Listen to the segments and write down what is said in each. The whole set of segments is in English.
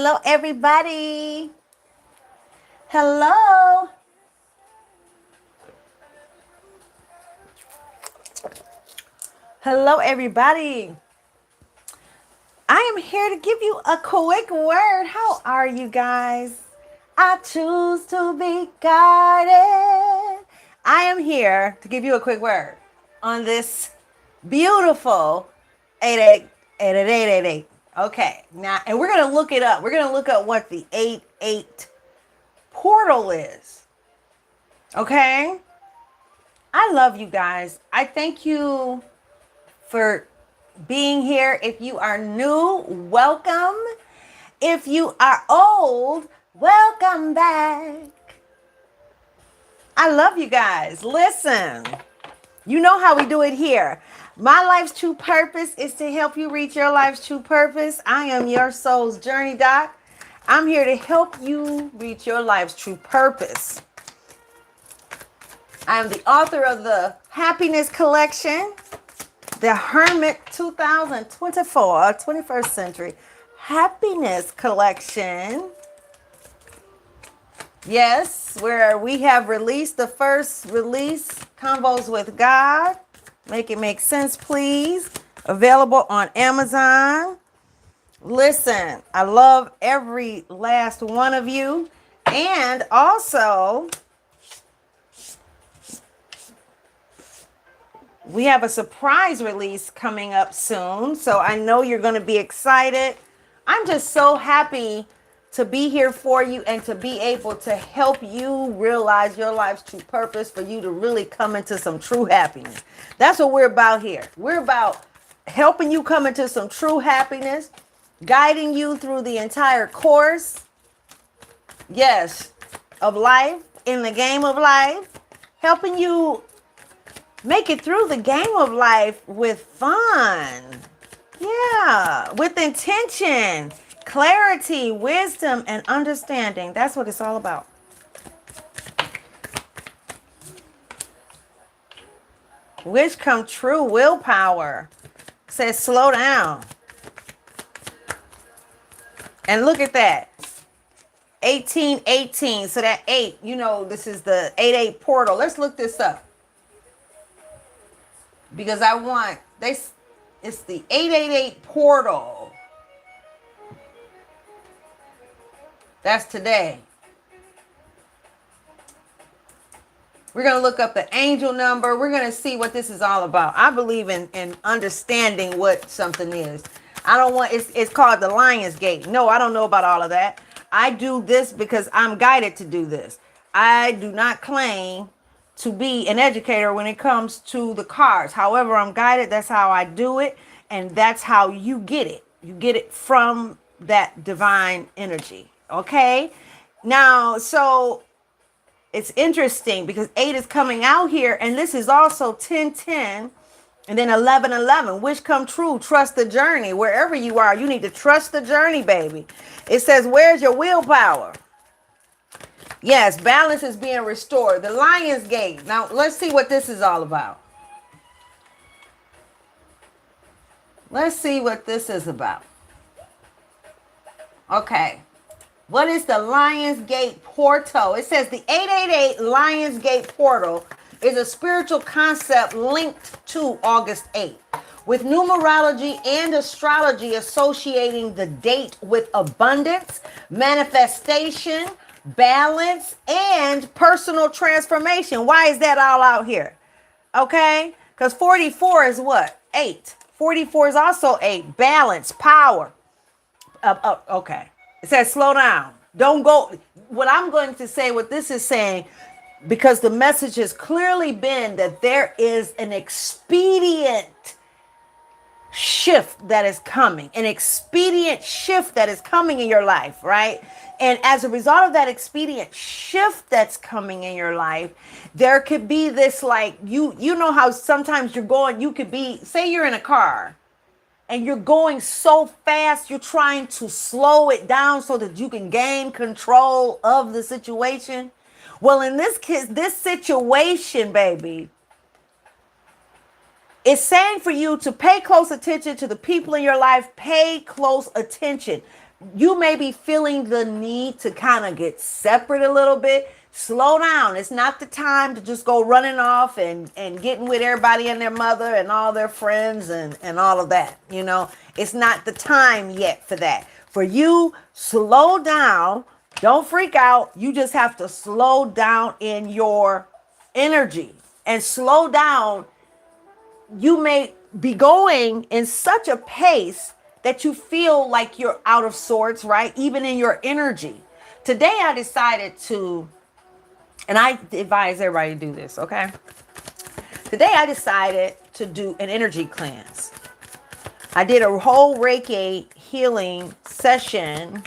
Hello, everybody. Hello. Hello, everybody. I am here to give you a quick word. How are you guys? I choose to be guided. I am here to give you a quick word on this beautiful 888888. Okay, now, and we're going to look it up. We're going to look up what the 88 portal is. Okay? I love you guys. I thank you for being here. If you are new, welcome. If you are old, welcome back. I love you guys. Listen, you know how we do it here. My life's true purpose is to help you reach your life's true purpose. I am your soul's journey doc. I'm here to help you reach your life's true purpose. I am the author of the Happiness Collection, the Hermit 2024, 21st Century Happiness Collection. Yes, where we have released the first release, Convos with God. Make it make sense, please. Available on Amazon. Listen, I love every last one of you. And also, we have a surprise release coming up soon, so I know you're going to be excited. I'm just so happy to be here for you and to be able to help you realize your life's true purpose, for you to really come into some true happiness. That's what we're about here. We're about helping you come into some true happiness, guiding you through the entire course, yes, of life, in the game of life, helping you make it through the game of life with fun. Yeah, with intention, clarity, wisdom, and understanding. That's what it's all about. Wish come true, willpower. Says slow down. And look at that. 1818. So that 8, you know, this is the 88 portal. Let's look this up. Because I want this, it's the 888 portal. That's today. We're going to look up the angel number. We're going to see what this is all about. I believe in understanding what something is. I don't want, it's called the Lion's Gate. No, I don't know about all of that. I do this because I'm guided to do this. I do not claim to be an educator when it comes to the cards. However, I'm guided. That's how I do it. And that's how you get it. You get it from that divine energy. Okay. Now, so it's interesting because 8 is coming out here. And this is also 1010. And then 1111. Wish come true. Trust the journey. Wherever you are, you need to trust the journey, baby. It says, where's your willpower? Yes, balance is being restored. The Lion's Gate. Now, let's see what this is all about. Let's see what this is about. Okay. What is the Lion's Gate portal? It says the 888 Lion's Gate portal is a spiritual concept linked to August 8th, with numerology and astrology associating the date with abundance, manifestation, balance, and personal transformation. Why is that all out here? Okay, because 44 is what? 8. 44 is also 8. Balance, power. Okay, it says slow down. Don't go. What I'm going to say, what this is saying, because the message has clearly been that there is an expedient shift that is coming, an expedient shift that is coming in your life, right? And as a result of that expedient shift that's coming in your life, there could be this, like, you know how sometimes you're going, you could be, say you're in a car and you're going so fast, you're trying to slow it down so that you can gain control of the situation. Well, in this case, this situation, baby, it's saying for you to pay close attention to the people in your life. Pay close attention. you may be feeling the need to kind of get separate a little bit. Slow down. It's not the time to just go running off and getting with everybody and their mother and all their friends and all of that. You know, it's not the time yet for that. For you, slow down. Don't freak out. You just have to slow down in your energy and slow down. You may be going in such a pace that you feel like you're out of sorts, right? Even in your energy. Today I decided to, and I advise everybody to do this, okay? Today I decided to do an energy cleanse. I did a whole Reiki healing session.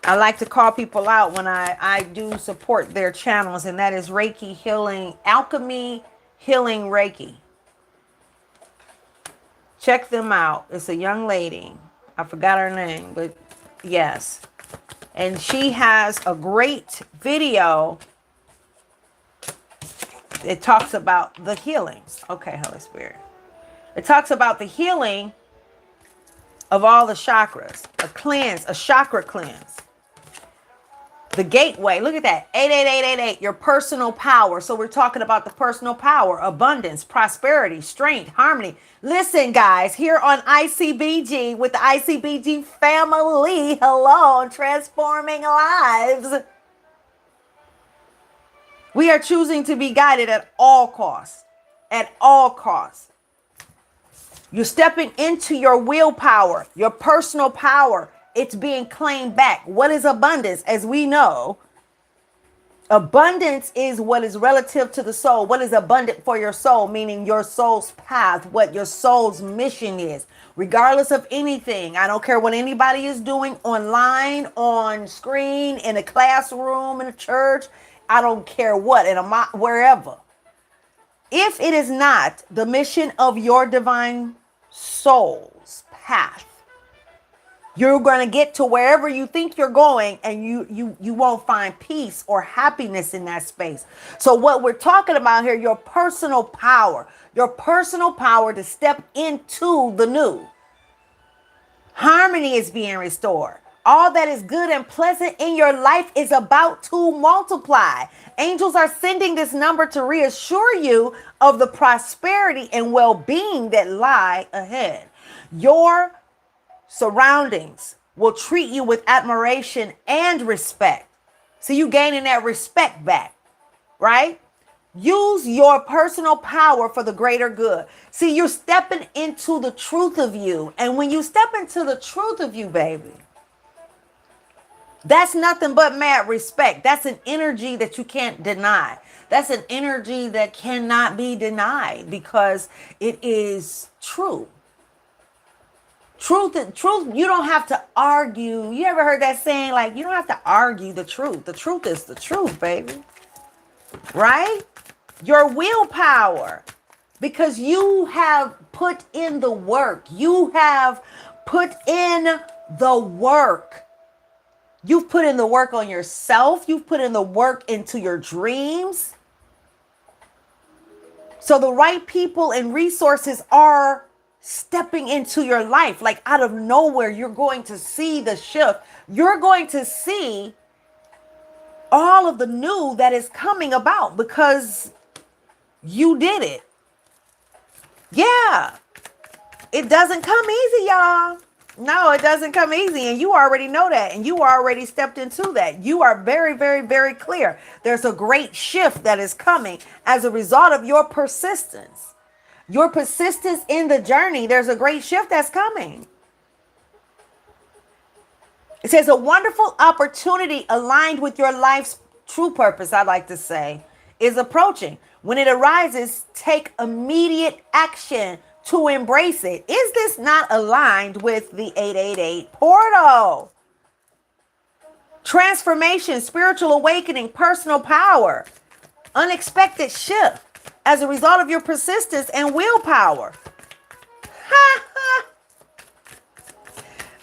I like to call people out when I do support their channels, and that is Reiki Healing, Alchemy Healing Reiki. Check them out. It's a young lady. I forgot her name, but yes. And she has a great video. It talks about the healings. Okay, Holy Spirit. It talks about the healing of all the chakras. A cleanse, a chakra cleanse. The gateway, look at that, 88888, your personal power. So we're talking about the personal power, abundance, prosperity, strength, harmony. Listen, guys, here on ICBG with the ICBG family, hello, on Transforming Lives. We are choosing to be guided at all costs, at all costs. You're stepping into your willpower, your personal power. It's being claimed back. What is abundance? As we know, abundance is what is relative to the soul. What is abundant for your soul? Meaning your soul's path, what your soul's mission is. Regardless of anything. I don't care what anybody is doing online, on screen, in a classroom, in a church. I don't care what, wherever. If it is not the mission of your divine soul's path, you're going to get to wherever you think you're going, and you won't find peace or happiness in that space. So what we're talking about here, your personal power to step into the new. Harmony is being restored. All that is good and pleasant in your life is about to multiply. Angels are sending this number to reassure you of the prosperity and well-being that lie ahead. Your surroundings will treat you with admiration and respect. So you gaining that respect back, right? Use your personal power for the greater good. See, you're stepping into the truth of you. And when you step into the truth of you, baby, that's nothing but mad respect. That's an energy that you can't deny. That's an energy that cannot be denied because it is true. Truth, you don't have to argue. You ever heard that saying, like, you don't have to argue the truth. The truth is the truth, baby. Right? Your willpower, because you have put in the work. You have put in the work. You've put in the work on yourself. You've put in the work into your dreams. So the right people and resources are stepping into your life. Like out of nowhere, you're going to see the shift. You're going to see all of the new that is coming about because you did it. Yeah. It doesn't come easy, y'all. No, it doesn't come easy. And you already know that. And you already stepped into that. You are very, very, very clear. There's a great shift that is coming as a result of your persistence. Your persistence in the journey. There's a great shift that's coming. It says a wonderful opportunity aligned with your life's true purpose, I like to say, is approaching. When it arises, take immediate action to embrace it. Is this not aligned with the 888 portal? Transformation, spiritual awakening, personal power, unexpected shift as a result of your persistence and willpower.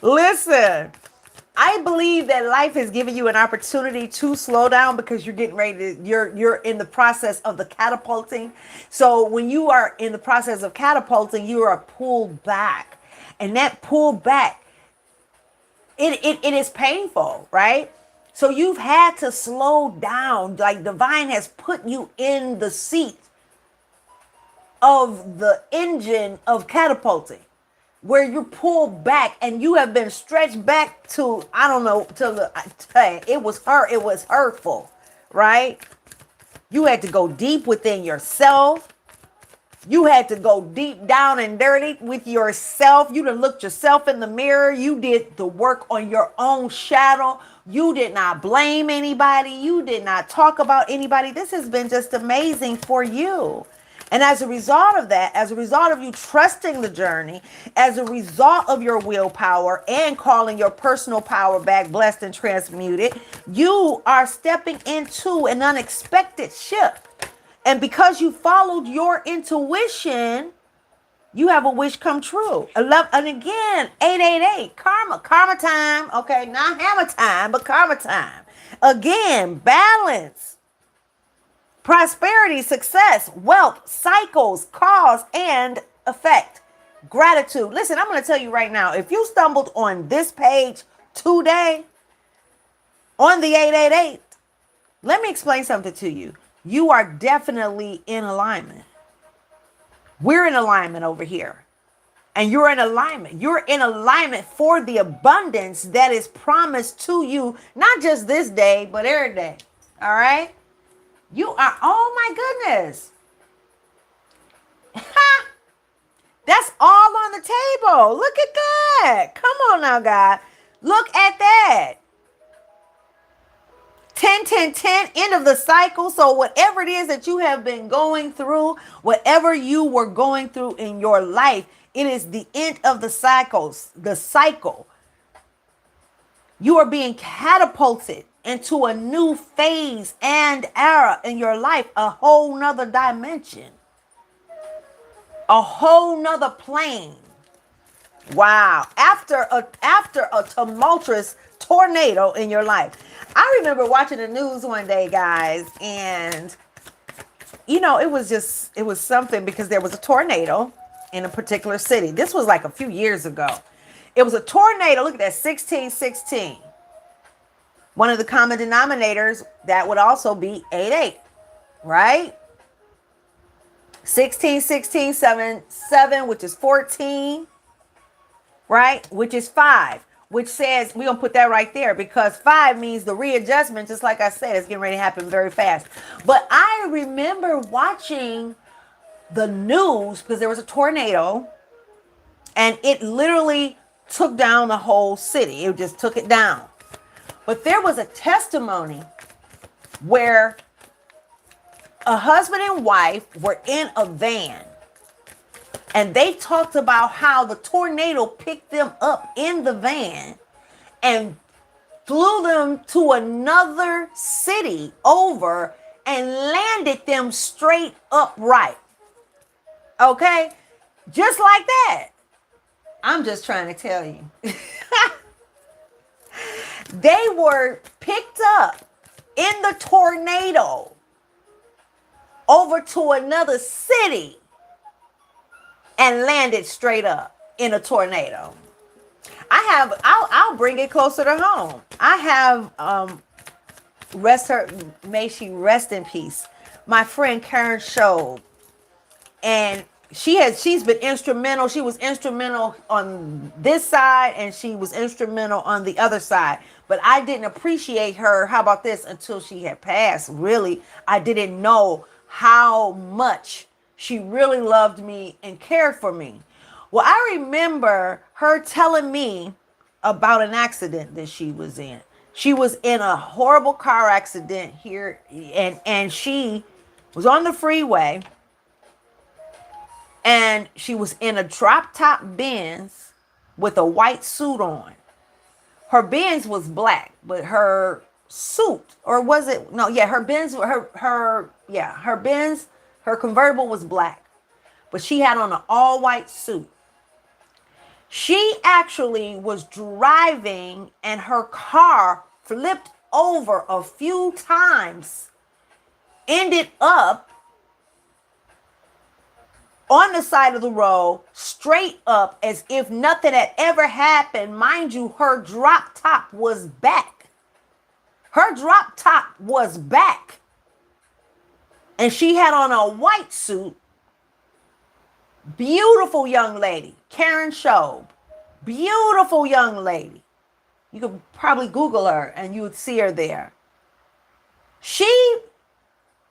Listen, I believe that life has given you an opportunity to slow down because you're getting ready to, you're in the process of the catapulting. So when you are in the process of catapulting, you are pulled back. And that pull back It is painful, right? So you've had to slow down. Like divine has put you in the seat of the engine of catapulting, where you pull back and you have been stretched back to, I don't know, to the, it was hurtful, right? You had to go deep within yourself. You had to go deep down and dirty with yourself. You done looked yourself in the mirror. You did the work on your own shadow. You did not blame anybody. You did not talk about anybody. This has been just amazing for you. And as a result of that, as a result of you trusting the journey, as a result of your willpower and calling your personal power back, blessed and transmuted, you are stepping into an unexpected shift. And because you followed your intuition, you have a wish come true. And again, 888, karma time. Okay, not hammer time, but karma time. Again, balance, prosperity, success, wealth, cycles, cause and effect, gratitude. Listen, I'm going to tell you right now, if you stumbled on this page today on the 888, let me explain something to you. You are definitely in alignment. We're in alignment over here. And you're in alignment. You're in alignment for the abundance that is promised to you, not just this day, but every day. All right? You are, oh my goodness. That's all on the table. Look at that. Come on now, God. Look at that. 10, 10, 10, end of the cycle. So whatever it is that you have been going through, whatever you were going through in your life, it is the end of the cycles, the cycle. You are being catapulted into a new phase and era in your life, a whole nother dimension, a whole nother plane. Wow. After a tumultuous tornado in your life. I remember watching the news one day, guys, and it was something because there was a tornado in a particular city. This was like a few years ago. It was a tornado. Look at that, 1616. One of the common denominators, that would also be 88, right? 16, 16, 7, 7, which is 14, right? Which is 5. Which says, we're going to put that right there because 5 means the readjustment, just like I said, it's getting ready to happen very fast. But I remember watching the news because there was a tornado and it literally took down the whole city. It just took it down. But there was a testimony where a husband and wife were in a van. And they talked about how the tornado picked them up in the van and flew them to another city over and landed them straight upright. Okay? Just like that. I'm just trying to tell you. They were picked up in the tornado over to another city and landed straight up in a tornado. I'll bring it closer to home. I have, may she rest in peace, my friend Karen Show. And she's been instrumental. She was instrumental on this side and she was instrumental on the other side. But I didn't appreciate her, how about this, until she had passed. Really, I didn't know how much she really loved me and cared for me. Well, I remember her telling me about an accident that she was in. She was in a horrible car accident here, and she was on the freeway, and she was in a drop-top Benz with a white suit on. Her Benz was black, but her suit, or was it? No, yeah, her Benz, her Benz, her convertible was black, but she had on an all-white suit. She actually was driving and her car flipped over a few times, ended up on the side of the road, straight up, as if nothing had ever happened. Mind you, her drop top was back. Her drop top was back. And she had on a white suit. Beautiful young lady, Karen Shobe. Beautiful young lady. You could probably Google her and you would see her there.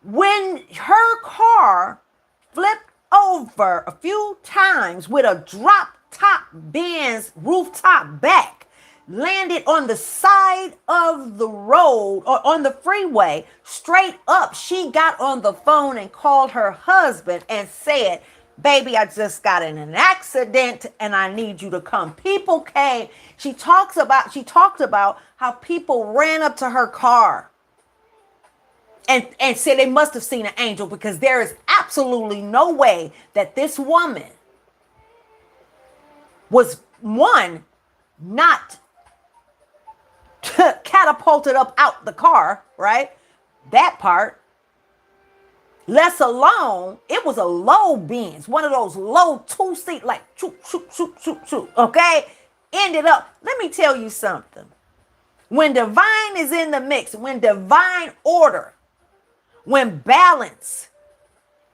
When her car flipped over a few times with a drop top Benz rooftop back, landed on the side of the road or on the freeway, straight up, she got on the phone and called her husband and said, baby, I just got in an accident and I need you to come. People came. She talked about how people ran up to her car and said they must have seen an angel, because there is absolutely no way that this woman was, one, not catapulted up out the car, right? That part. Less alone, it was a low Benz, one of those low 2-seat, like shoot, okay? Ended up, let me tell you something. When divine is in the mix, when divine order, when balance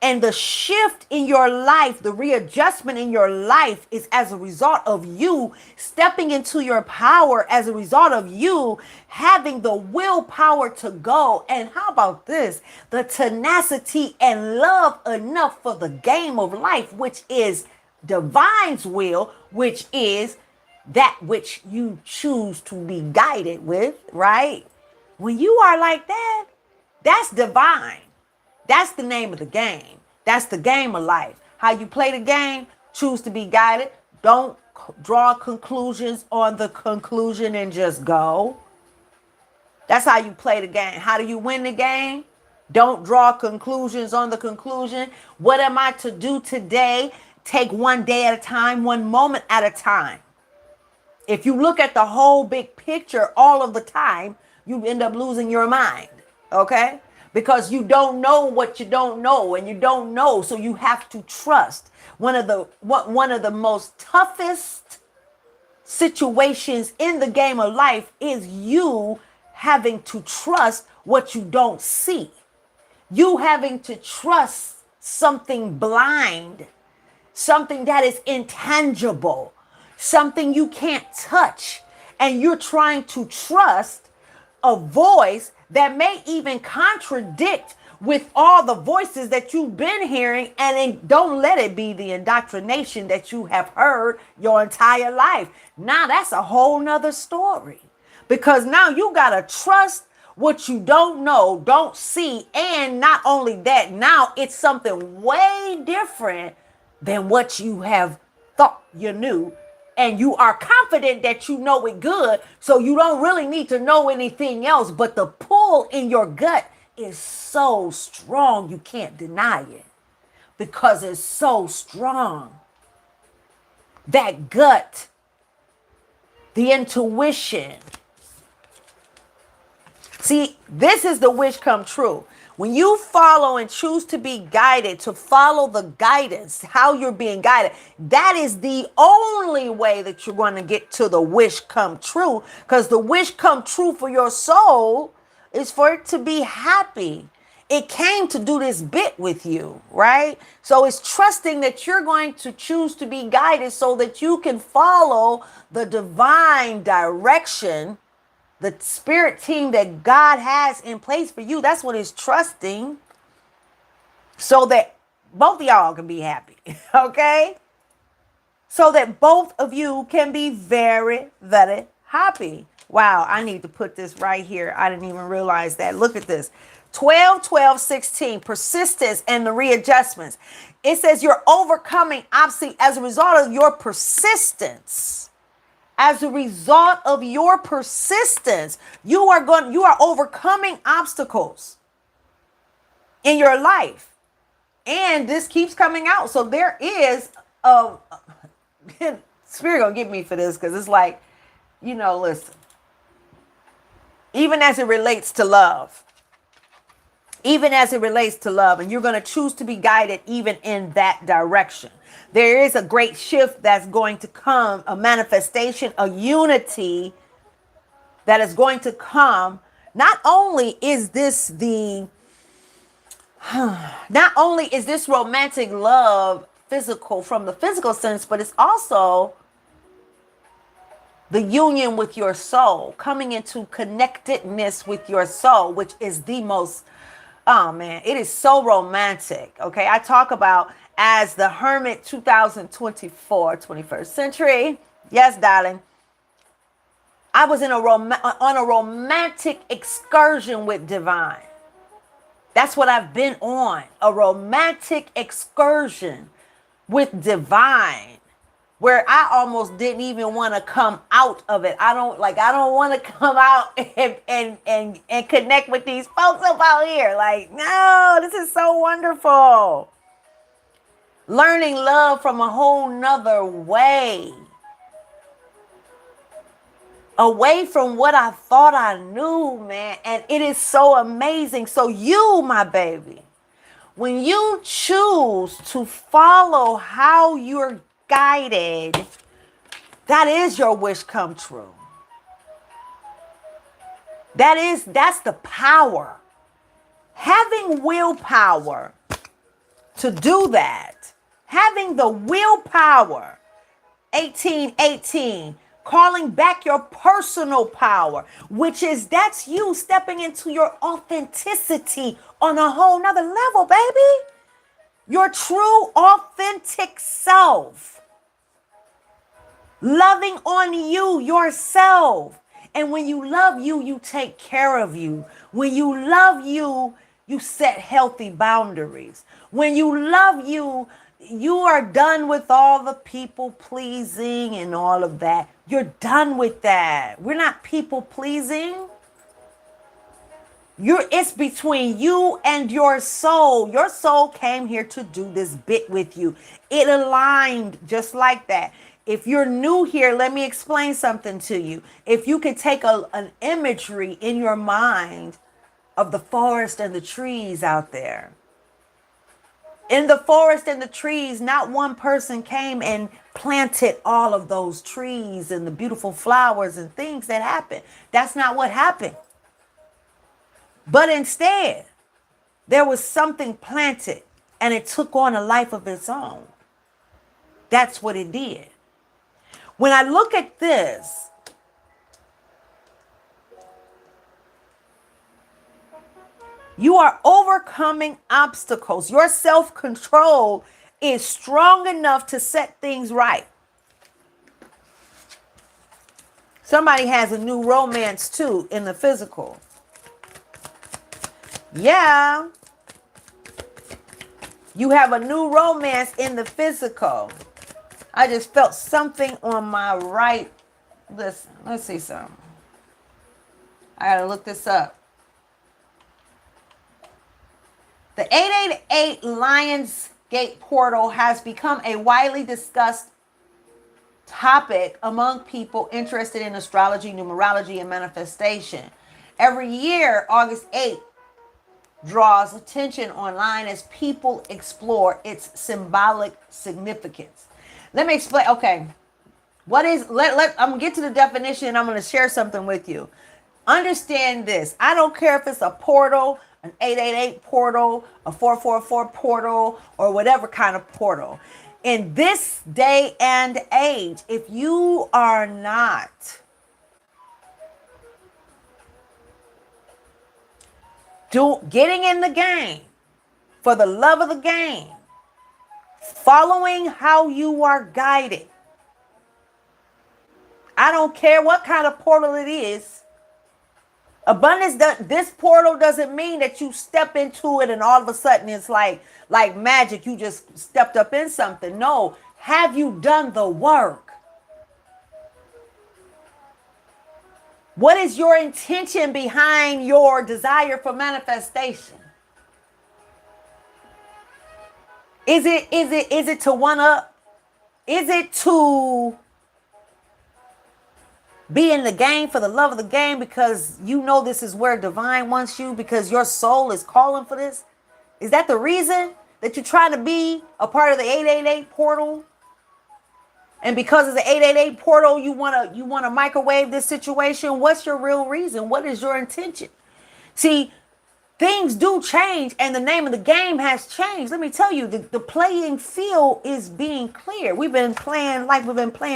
and the shift in your life, the readjustment in your life is as a result of you stepping into your power, as a result of you having the willpower to go. And how about this? The tenacity and love enough for the game of life, which is divine's will, which is that which you choose to be guided with, right? When you are like that, that's divine. That's the name of the game. That's the game of life. How you play the game, choose to be guided. Don't draw conclusions on the conclusion and just go. That's how you play the game. How do you win the game? Don't draw conclusions on the conclusion. What am I to do today? Take one day at a time, one moment at a time. If you look at the whole big picture all of the time, you end up losing your mind. Okay? Because you don't know what you don't know, and you don't know, so you have to trust. One of the most toughest situations in the game of life is you having to trust what you don't see. You having to trust something blind, something that is intangible, something you can't touch, and you're trying to trust a voice that may even contradict with all the voices that you've been hearing, and then don't let it be the indoctrination that you have heard your entire life. Now that's a whole nother story, because now you got to trust what you don't know, don't see. And not only that, now it's something way different than what you have thought you knew. And you are confident that you know it good, so you don't really need to know anything else. But the pull in your gut is so strong, you can't deny it, because it's so strong. That gut, the intuition. See, this is the wish come true. When you follow and choose to be guided, to follow the guidance, how you're being guided, that is the only way that you're going to get to the wish come true. Because the wish come true for your soul is for it to be happy. It came to do this bit with you, right? So it's trusting that you're going to choose to be guided so that you can follow the divine direction, the spirit team that God has in place for you. That's what it's trusting, so that both of y'all can be happy, okay? So that both of you can be very, very happy. Wow, I need to put this right here. I didn't even realize that. Look at this. 12, 12, 16, persistence and the readjustments. It says you're overcoming obstacles as a result of your persistence. As a result of your persistence, you are overcoming obstacles in your life. And this keeps coming out. So there is Spirit gonna get me for this, because it's like, listen, even as it relates to love, even as it relates to love. And you're going to choose to be guided even in that direction. There is a great shift that's going to come, a manifestation, a unity that is going to come. Not only is this romantic love physical from the physical sense, but it's also the union with your soul, coming into connectedness with your soul, which is the most, oh man, it is so romantic. Okay. I talk about as the Hermit 2024, 21st century. Yes, darling. I was on a romantic excursion with divine. That's what I've been on, a romantic excursion with divine, where I almost didn't even want to come out of it. I don't want to come out and connect with these folks up out here. Like, no, this is so wonderful. Learning love from a whole nother way. Away from what I thought I knew, man. And it is so amazing. So you, my baby, when you choose to follow how you're guided, that is your wish come true. That's the power. Having willpower to do that. Having the willpower. 1818. Calling back your personal power, that's you stepping into your authenticity on a whole nother level, baby. Your true authentic self. Loving on you, yourself. And when you love you, you take care of you. When you love you, you set healthy boundaries. When you love you, you are done with all the people pleasing and all of that. You're done with that. We're not people pleasing. It's between you and your soul. Your soul came here to do this bit with you. It aligned just like that. If you're new here, let me explain something to you. If you could take an imagery in your mind of the forest and the trees out there. In the forest and the trees, not one person came and planted all of those trees and the beautiful flowers and things that happened. That's not what happened. But instead, there was something planted and it took on a life of its own. That's what it did. When I look at this, you are overcoming obstacles. Your self-control is strong enough to set things right. Somebody has a new romance too in the physical. Yeah. You have a new romance in the physical. I just felt something on my right. Listen, let's see something. I gotta look this up. The 888 Lionsgate portal has become a widely discussed topic among people interested in astrology, numerology, and manifestation. Every year, August 8th draws attention online as people explore its symbolic significance. Let me explain. Okay, I'm gonna get to the definition and I'm gonna share something with you. Understand this. I don't care if it's a portal, an 888 portal, a 444 portal, or whatever kind of portal. In this day and age, if you are not getting in the game for the love of the game, following how you are guided, I don't care what kind of portal it is. Abundance, this portal doesn't mean that you step into it and all of a sudden it's like magic. You just stepped up in something. No. Have you done the work? What is your intention behind your desire for manifestation? Is it to one up? Is it to Be in the game for the love of the game because you know this is where divine wants you, because your soul is calling for this? Is that the reason that you're trying to be a part of the 888 portal? And because of the 888 portal, you wanna microwave this situation? What's your real reason? What is your intention? See, things do change and the name of the game has changed. Let me tell you, the playing field is being clear. We've been playing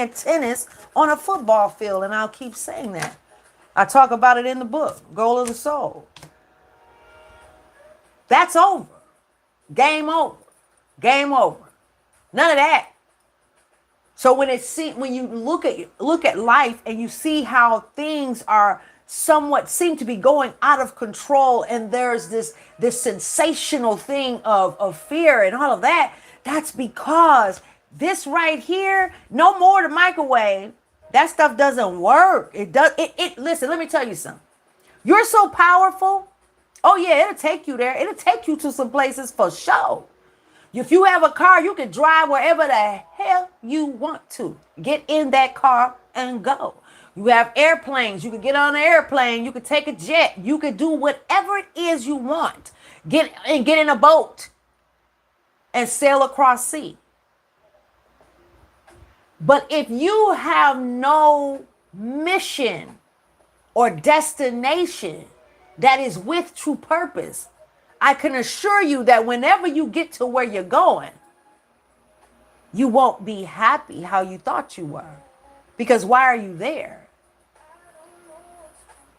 tennis on a football field, and I'll keep saying that. I talk about it in the book, Goal of the Soul. That's over. Game over. Game over. None of that. So when you look at life and you see how things are somewhat seem to be going out of control, and there's this sensational thing of fear and all of that, that's because this right here, no more the microwave. That stuff doesn't work. Listen, let me tell you something. You're so powerful. Oh yeah, it'll take you there. It'll take you to some places for sure. If you have a car, you can drive wherever the hell you want to. Get in that car and go. You have airplanes. You can get on an airplane. You can take a jet. You can do whatever it is you want. Get in a boat and sail across sea. But if you have no mission or destination that is with true purpose, I can assure you that whenever you get to where you're going, you won't be happy how you thought you were. Because why are you there?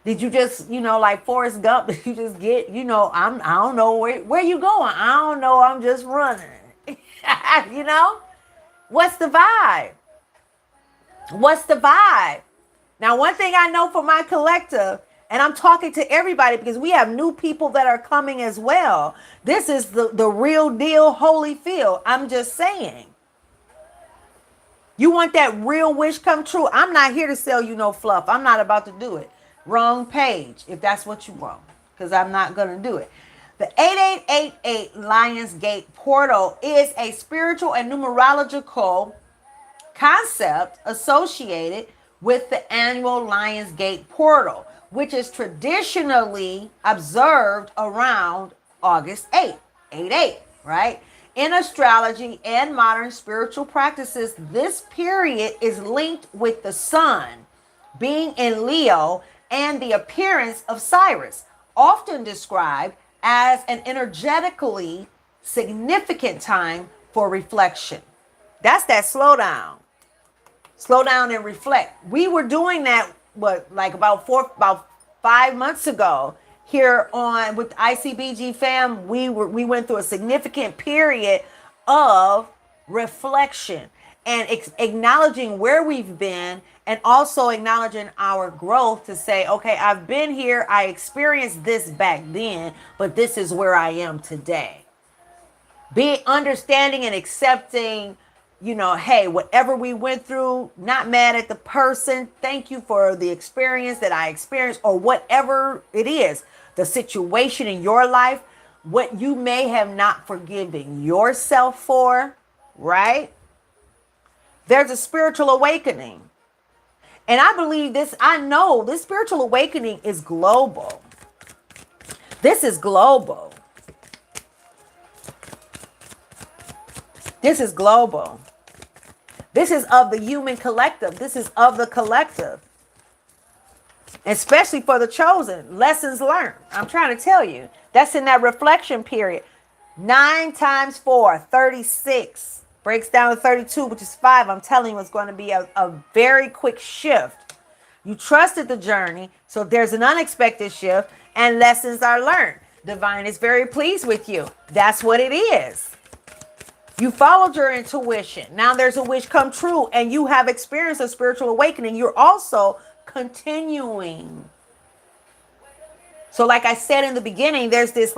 Did you just, like Forrest Gump, did you just get, I don't know where you going? I don't know. I'm just running. What's the vibe? What's the vibe? Now, one thing I know for my collective, and I'm talking to everybody because we have new people that are coming as well. This is the real deal holy field. I'm just saying. You want that real wish come true? I'm not here to sell you no fluff. I'm not about to do it. Wrong page if that's what you want, because I'm not going to do it. The 8888 Lionsgate portal is a spiritual and numerological concept associated with the annual Lionsgate portal, which is traditionally observed around August 8th, 8/8, right? In astrology and modern spiritual practices, this period is linked with the sun being in Leo and the appearance of Cyrus, often described as an energetically significant time for reflection. That's that slow down. Slow down and reflect. We were doing that about 5 months ago here on with ICBG fam. We went through a significant period of reflection and acknowledging where we've been, and also acknowledging our growth to say, okay, I've been here, I experienced this back then, but this is where I am today. Be understanding and accepting, hey, whatever we went through, not mad at the person. Thank you for the experience that I experienced, or whatever it is, the situation in your life, what you may have not forgiven yourself for, right? There's a spiritual awakening. And I believe this, I know this spiritual awakening is global. This is global. This is global. This is of the human collective. This is of the collective. Especially for the chosen. Lessons learned. I'm trying to tell you. That's in that reflection period. 9 times 4, 36. Breaks down to 32, which is 5. I'm telling you, it's going to be a very quick shift. You trusted the journey, so there's an unexpected shift, and lessons are learned. Divine is very pleased with you. That's what it is. You followed your intuition. Now there's a wish come true, and you have experienced a spiritual awakening. You're also continuing. So like I said in the beginning, there's this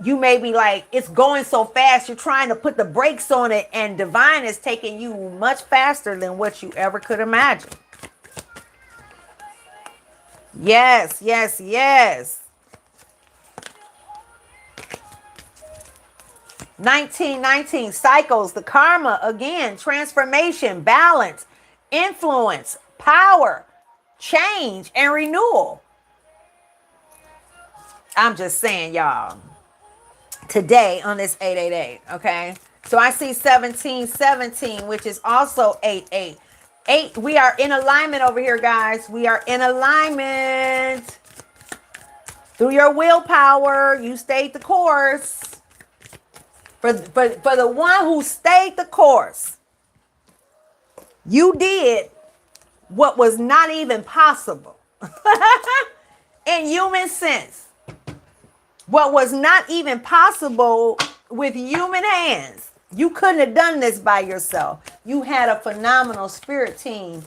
you may be it's going so fast, you're trying to put the brakes on it, and divine is taking you much faster than what you ever could imagine. Yes, yes, yes. 1919 cycles, the karma again, transformation, balance, influence, power, change, and renewal. I'm just saying, y'all, today on this 888, okay? So I see 1717, which is also 88. 8, we are in alignment over here, guys. We are in alignment. Through your willpower, you stayed the course. For the one who stayed the course, you did what was not even possible. In human sense. What was not even possible with human hands. You couldn't have done this by yourself. You had a phenomenal spirit team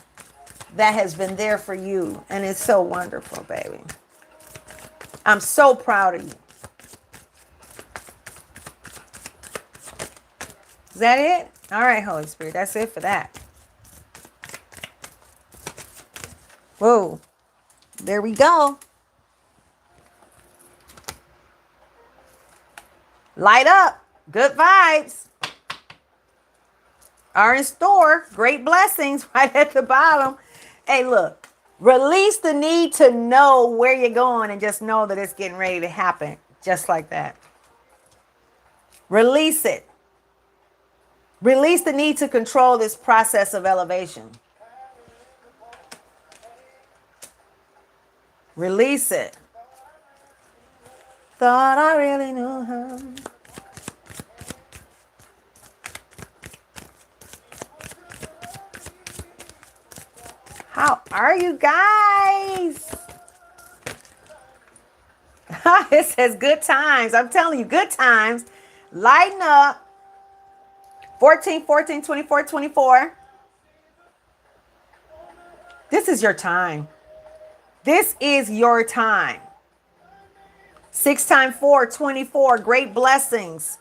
that has been there for you. And it's so wonderful, baby. I'm so proud of you. Is that it? All right, Holy Spirit. That's it for that. Whoa. There we go. Light up. Good vibes are in store. Great blessings right at the bottom. Hey, look. Release the need to know where you're going and just know that it's getting ready to happen. Just like that. Release it. Release the need to control this process of elevation. Release it. Thought I really knew her. How are you guys? It says good times. I'm telling you, good times. Lighten up. 14, 14, 24, 24. This is your time. This is your time. 6 times 4, 24. Great blessings.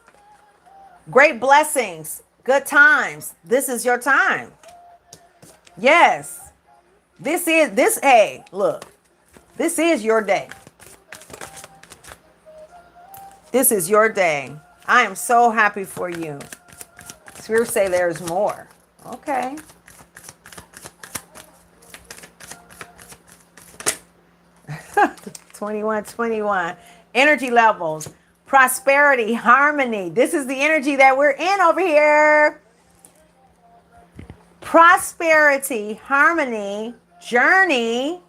Great blessings. Good times. This is your time. Yes. Hey, look. This is your day. This is your day. I am so happy for you. Spirit say there's more. Okay. (21:21) Energy levels, prosperity, harmony. This is the energy that we're in over here. Prosperity, harmony, journey.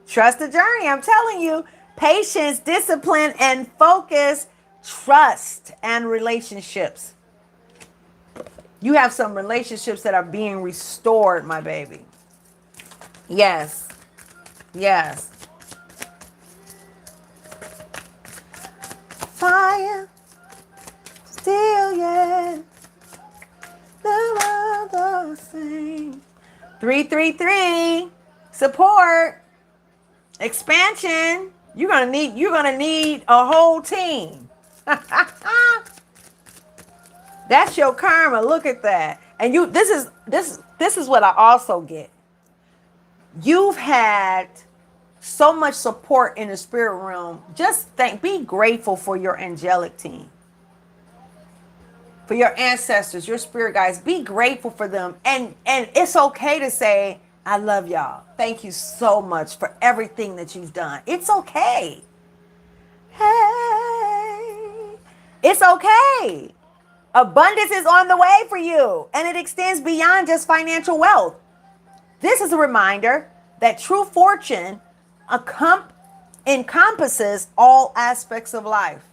Trust the journey. I'm telling you. Patience, discipline, and focus. Trust and relationships. You have some relationships that are being restored, my baby. Yes. Yes. Fire. Still yet. The same. 333. Support. Expansion. You're gonna need a whole team. That's your karma. Look at that. And this is what I also get. You've had so much support in the spirit realm. Be grateful for your angelic team. For your ancestors, your spirit guides. Be grateful for them. And it's okay to say, I love y'all. Thank you so much for everything that you've done. It's okay. Hey. It's okay. Abundance is on the way for you, and it extends beyond just financial wealth. This is a reminder that true fortune encompasses all aspects of life.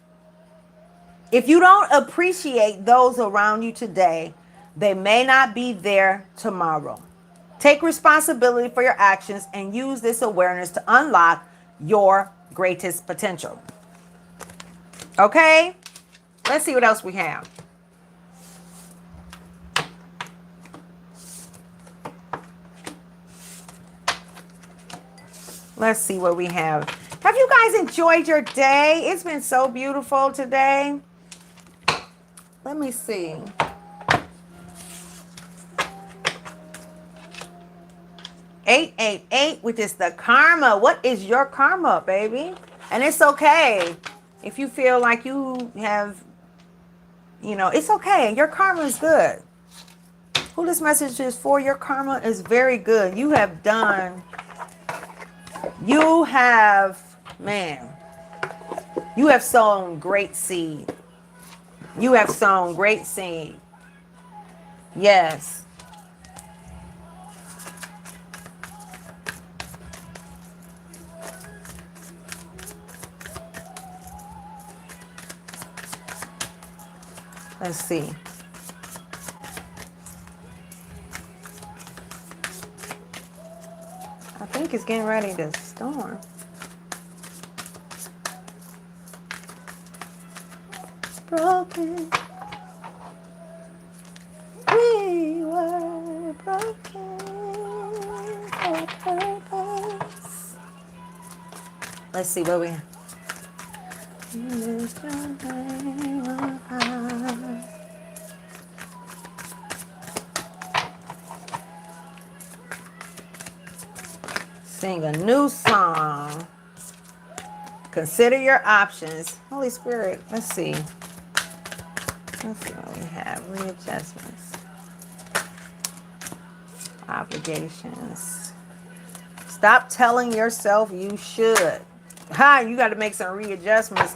If you don't appreciate those around you today, they may not be there tomorrow. Take responsibility for your actions and use this awareness to unlock your greatest potential. Okay? Let's see what else we have. Let's see what we have. Have you guys enjoyed your day? It's been so beautiful today. Let me see. (888), which is the karma. What is your karma, baby? And it's okay if you feel like you have, it's okay. Your karma is good. Who this message is for? Your karma is very good. You have done, man, you have sown great seed. You have sown great seed. Yes. Let's see. I think it's getting ready to storm. Broken. We were broken for purpose. Let's see what we have. Sing a new song. Consider your options. Holy Spirit, let's see. Let's see what we have. Readjustments. Obligations. Stop telling yourself you should. You got to make some readjustments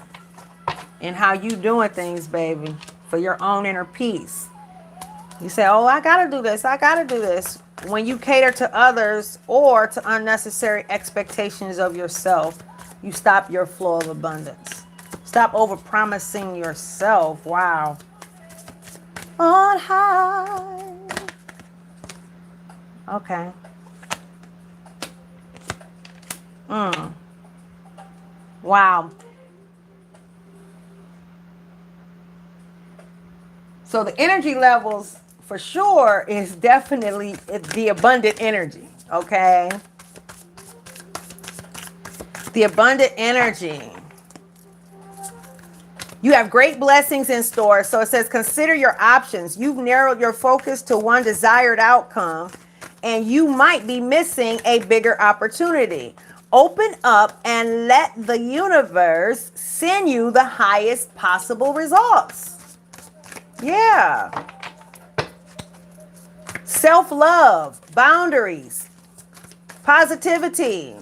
in how you doing things, baby, for your own inner peace. You say, oh, I got to do this. I got to do this. When you cater to others or to unnecessary expectations of yourself, you stop your flow of abundance. Stop overpromising yourself. Wow. On high. Okay. Wow. So the energy levels for sure is definitely the abundant energy. Okay. The abundant energy. You have great blessings in store. So it says, consider your options. You've narrowed your focus to one desired outcome, and you might be missing a bigger opportunity. Open up and let the universe send you the highest possible results. Yeah. Self-love, boundaries, positivity.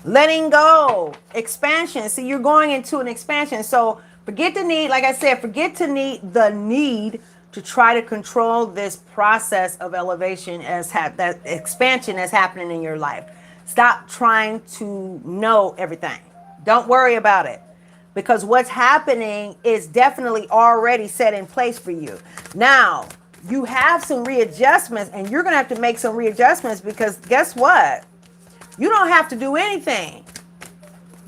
Letting go, expansion. See, you're going into an expansion. So forget the need, like I said, forget the need to try to control this process of elevation that expansion that's happening in your life. Stop trying to know everything. Don't worry about it, because what's happening is definitely already set in place for you. Now, you have some readjustments, and you're going to have to make some readjustments, because guess what? You don't have to do anything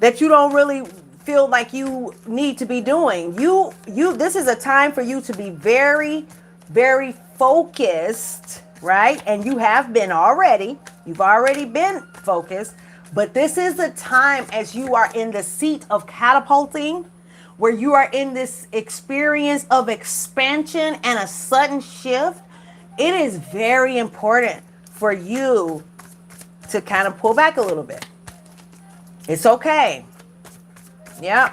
that you don't really feel like you need to be doing. This is a time for you to be very, very focused, right? And you have been already. You've already been focused. But this is a time, as you are in the seat of catapulting, where you are in this experience of expansion and a sudden shift. It is very important for you to kind of pull back a little bit. It's okay. Yep.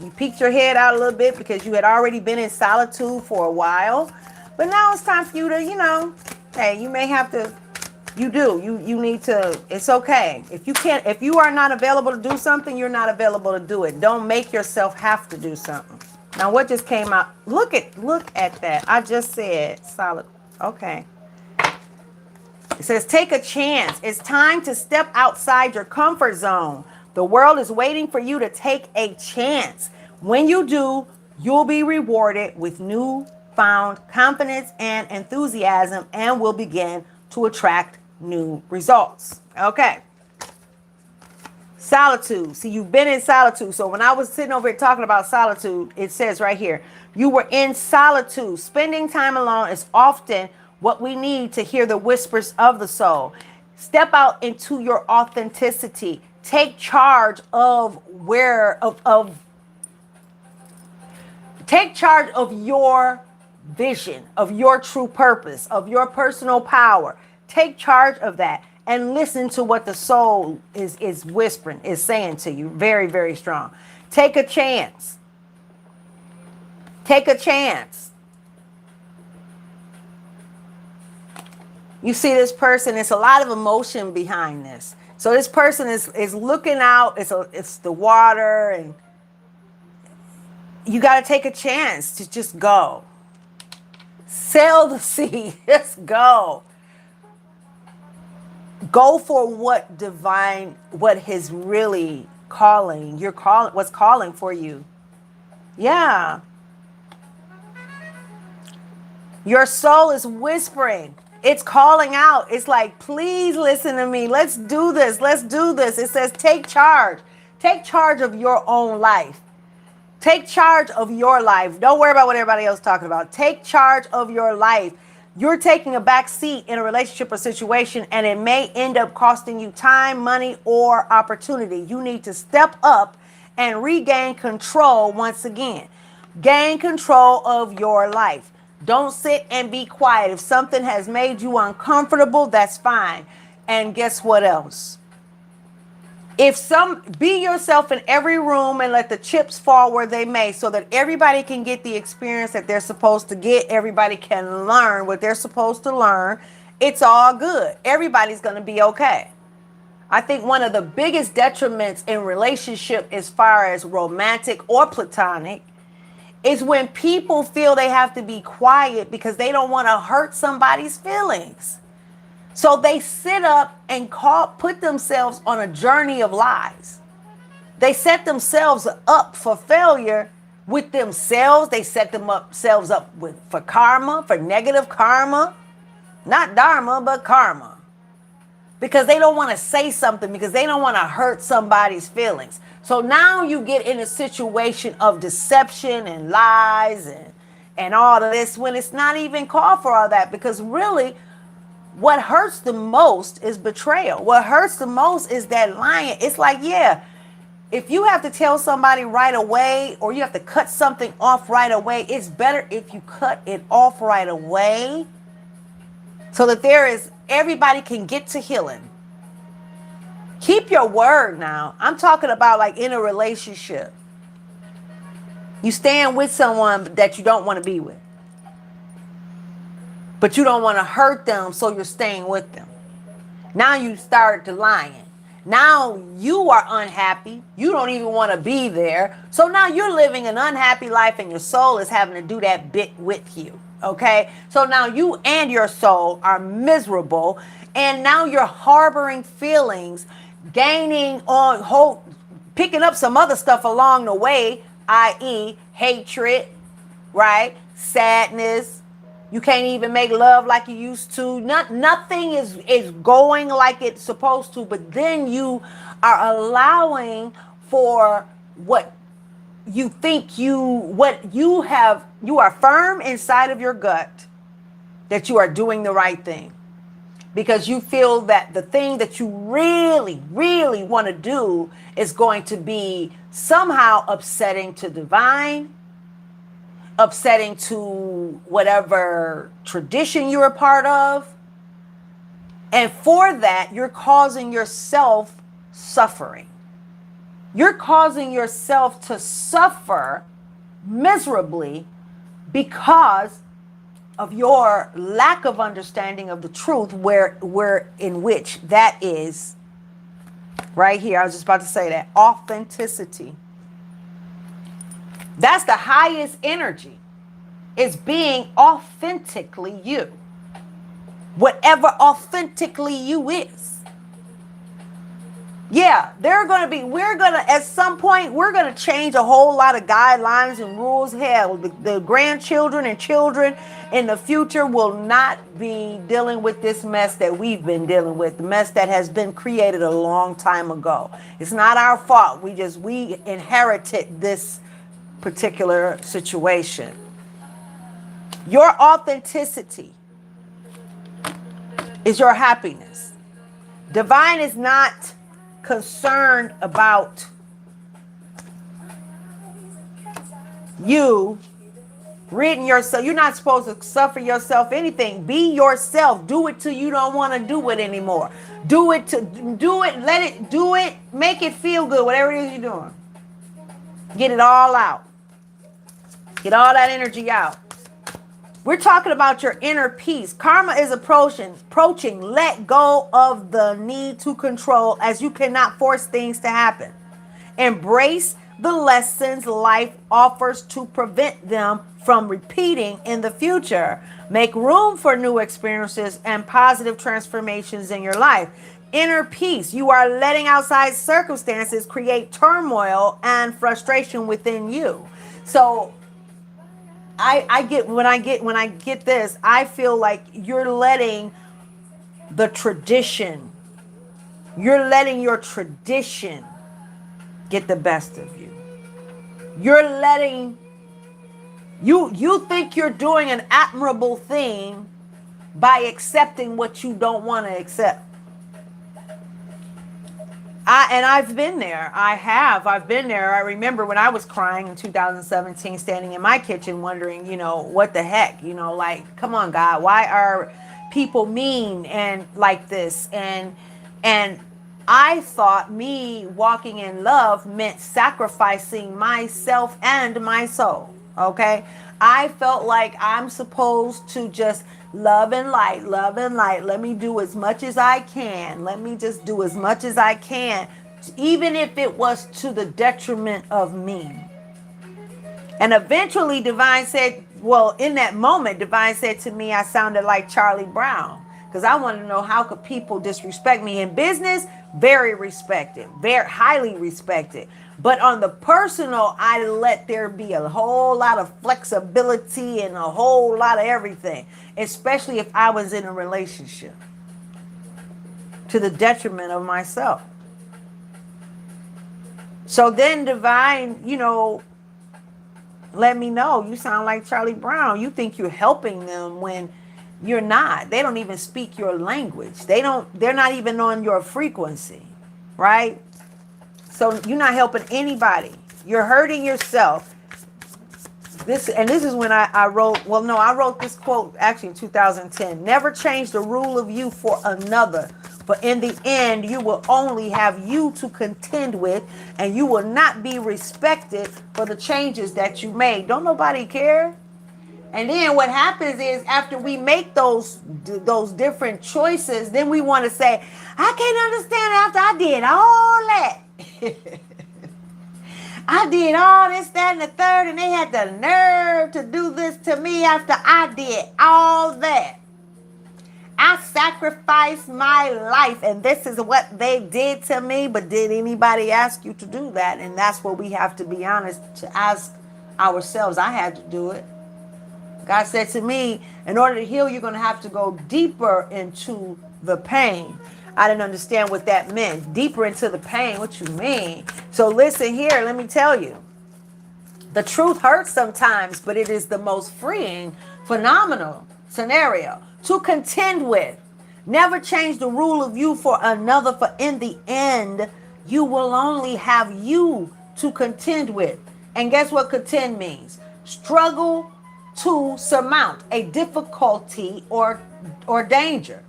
You peeked your head out a little bit because you had already been in solitude for a while. But now it's time for you to, hey, you may have to, you need to, it's okay. If you are not available to do something, you're not available to do it. Don't make yourself have to do something. Now what just came out? Look at that. I just said solid. Okay. It says, take a chance. It's time to step outside your comfort zone. The world is waiting for you to take a chance. When you do, you'll be rewarded with newfound confidence and enthusiasm, and will begin to attract new results. Okay. Solitude. See, you've been in solitude. So when I was sitting over here talking about solitude, it says right here, you were in solitude. Spending time alone is often what we need to hear the whispers of the soul. Step out into your authenticity. Take charge of take charge of your vision, of your true purpose, of your personal power. Take charge of that and listen to what the soul is whispering, is saying to you. Very, very strong. Take a chance. Take a chance. You see this person, it's a lot of emotion behind this. So this person is looking out, it's the water, and you got to take a chance to just go. Sail the sea. Just go. Go for what his really calling. What's calling for you. Yeah. Your soul is whispering. It's calling out. It's like, please listen to me. Let's do this. Let's do this. It says, take charge. Take charge of your own life. Take charge of your life. Don't worry about what everybody else is talking about. Take charge of your life. You're taking a back seat in a relationship or situation, and it may end up costing you time, money, or opportunity. You need to step up and regain control once again. Gain control of your life. Don't sit and be quiet. If something has made you uncomfortable, that's fine. And guess what else? Be yourself in every room and let the chips fall where they may, so that everybody can get the experience that they're supposed to get. Everybody can learn what they're supposed to learn. It's all good. Everybody's going to be okay. I think one of the biggest detriments in relationship, as far as romantic or platonic, is when people feel they have to be quiet because they don't want to hurt somebody's feelings. So they sit up and put themselves on a journey of lies. They set themselves up for failure with themselves. They set themselves up for karma, for negative karma. Not dharma, but karma. Because they don't want to say something, because they don't want to hurt somebody's feelings. So now you get in a situation of deception and lies and all of this, when it's not even called for all that. Because really, what hurts the most is betrayal. What hurts the most is that lying. It's like, yeah, if you have to tell somebody right away, or you have to cut something off right away, it's better if you cut it off right away, so that everybody can get to healing. Keep your word now. I'm talking about like in a relationship. You stand with someone that you don't want to be with, but you don't want to hurt them, so you're staying with them. Now you start to lying. Now you are unhappy. You don't even want to be there. So now you're living an unhappy life, and your soul is having to do that bit with you. Okay? So now you and your soul are miserable, and now you're harboring feelings, picking up some other stuff along the way, i.e. hatred, right? Sadness. You can't even make love like you used to. Nothing is going like it's supposed to. But then you are allowing for what you think you are firm inside of your gut that you are doing the right thing. Because you feel that the thing that you really, really want to do is going to be somehow upsetting to divine, upsetting to whatever tradition you're a part of. And for that, you're causing yourself suffering. You're causing yourself to suffer miserably because of your lack of understanding of the truth, in which that is right here. I was just about to say that. Authenticity. That's the highest energy. It's being authentically you. Whatever authentically you is. Yeah, at some point, we're going to change a whole lot of guidelines and rules. Hell, the grandchildren and children in the future will not be dealing with this mess that we've been dealing with, the mess that has been created a long time ago. It's not our fault. We inherited this particular situation. Your authenticity is your happiness. Divine is not concerned about you ridding yourself. You're not supposed to suffer yourself anything. Be yourself. Do it till you don't want to do it anymore. Let it do it. Make it feel good. Whatever it is you're doing. Get it all out. Get all that energy out. We're talking about your inner peace. Karma is approaching. Let go of the need to control, as you cannot force things to happen. Embrace the lessons life offers to prevent them from repeating in the future. Make room for new experiences and positive transformations in your life. Inner peace. You are letting outside circumstances create turmoil and frustration within you. So I get when I get this, I feel like you're letting the tradition, you're letting your tradition get the best of you. You're letting you think you're doing an admirable thing by accepting what you don't want to accept. I've been there. I've been there. I remember when I was crying in 2017, standing in my kitchen wondering, what the heck, like, come on, God, why are people mean and like this? And I thought me walking in love meant sacrificing myself and my soul. Okay. I felt like I'm supposed to just love and light, love and light. Let me do as much as I can. Let me just do as much as I can, even if it was to the detriment of me. And eventually Divine said, well, in that moment, Divine said to me, I sounded like Charlie Brown, because I wanted to know, how could people disrespect me in business? Very respected, very highly respected. But on the personal, I let there be a whole lot of flexibility and a whole lot of everything, especially if I was in a relationship, to the detriment of myself. So then Divine, let me know, you sound like Charlie Brown. You think you're helping them when you're not. They don't even speak your language. They're not even on your frequency, right? So you're not helping anybody. You're hurting yourself. This is when I wrote this quote actually in 2010. Never change the rule of you for another. For in the end, you will only have you to contend with, and you will not be respected for the changes that you made. Don't nobody care. And then what happens is, after we make those different choices, then we want to say, I can't understand after I did all that. I did all this, that, and the third, and they had the nerve to do this to me after I did all that. I sacrificed my life, and this is what they did to me. But did anybody ask you to do that? And that's what we have to be honest to ask ourselves. I had to do it. God said to me, in order to heal, you're going to have to go deeper into the pain. I didn't understand what that meant. Deeper into the pain. What you mean? So listen here, let me tell you. The truth hurts sometimes, but it is the most freeing, phenomenal scenario to contend with. Never change the rule of you for another, for in the end, you will only have you to contend with. And guess what contend means? Struggle to surmount a difficulty or danger.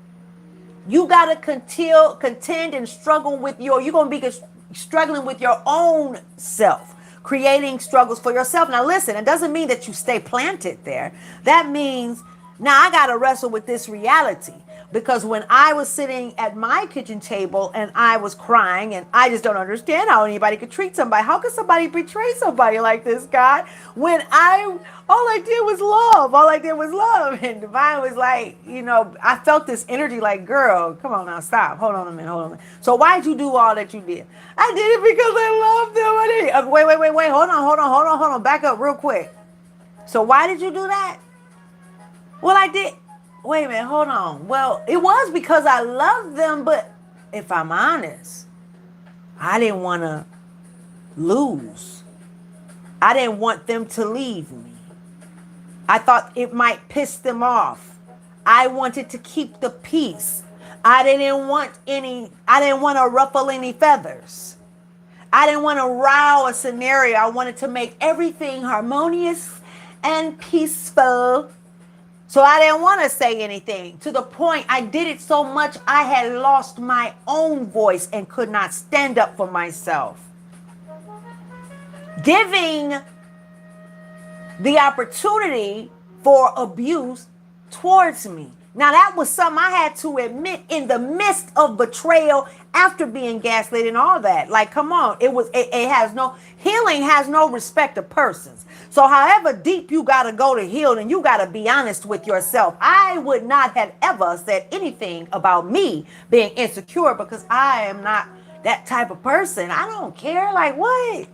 You got to contend and struggle with you're going to be struggling with your own self, creating struggles for yourself. Now listen, it doesn't mean that you stay planted there. That means now I got to wrestle with this reality. Because when I was sitting at my kitchen table and I was crying, and I just don't understand how anybody could treat somebody. How could somebody betray somebody like this, God? When all I did was love. All I did was love. And Divine was like, I felt this energy like, girl, come on now, stop. Hold on a minute. So why'd you do all that you did? I did it because I loved them. Wait. Hold on. Back up real quick. So why did you do that? Well, I did. Wait a minute, hold on. Well, it was because I loved them, but if I'm honest, I didn't want to lose. I didn't want them to leave me. I thought it might piss them off. I wanted to keep the peace. I didn't want to ruffle any feathers. I didn't want to rile a scenario. I wanted to make everything harmonious and peaceful. So I didn't want to say anything, to the point I did it so much I had lost my own voice and could not stand up for myself. Giving the opportunity for abuse towards me. Now that was something I had to admit in the midst of betrayal after being gaslit and all that. Like, come on, it has no healing, has no respect of persons. So however deep you got to go to heal, and you got to be honest with yourself. I would not have ever said anything about me being insecure, because I am not that type of person. I don't care. Like, what?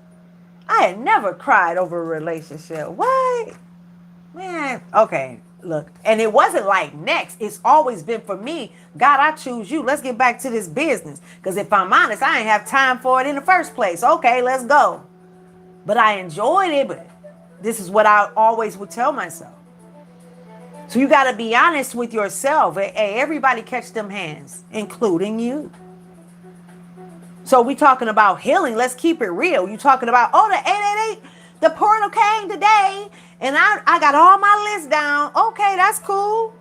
I had never cried over a relationship. What? Man, okay, look. And it wasn't like next. It's always been for me. God, I choose you. Let's get back to this business. Because if I'm honest, I ain't have time for it in the first place. Okay, let's go. But I enjoyed it. But this is what I always would tell myself. So you got to be honest with yourself. Hey, everybody catch them hands, including you. So we talking about healing. Let's keep it real. You talking about, oh, the 888, the portal came today, and I got all my list down. Okay, that's cool.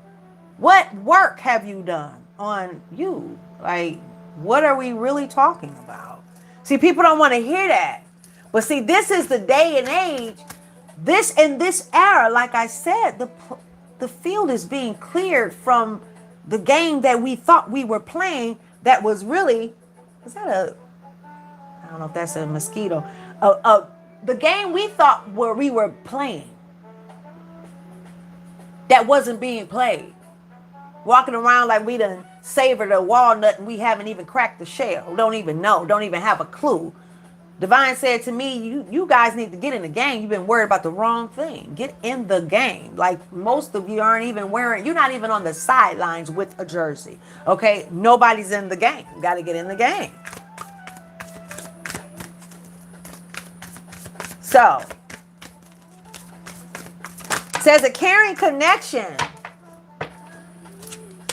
What work have you done on you? Like, what are we really talking about? See, people don't want to hear that. But see, this is the day and age. In this era, like I said, the field is being cleared from the game that we thought we were playing that was really, I don't know if that's a mosquito. The game we thought we were playing that wasn't being played. Walking around like we done savored a walnut and we haven't even cracked the shell. Don't even know. Don't even have a clue. Divine said to me, you guys need to get in the game. You've been worried about the wrong thing. Get in the game. Like, most of you aren't even you're not even on the sidelines with a jersey. Okay? Nobody's in the game. You got to get in the game. So, it says a caring connection.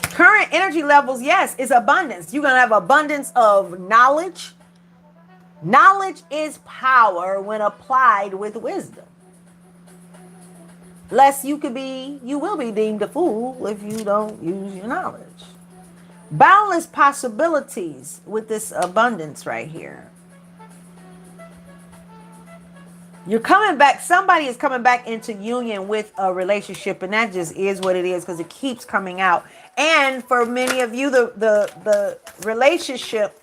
Current energy levels, yes, is abundance. You're going to have abundance of knowledge. Knowledge is power when applied with wisdom. Lest you will be deemed a fool if you don't use your knowledge. Boundless possibilities with this abundance right here. You're coming back. Somebody is coming back into union with a relationship, and that just is what it is, because it keeps coming out. And for many of you, the relationship.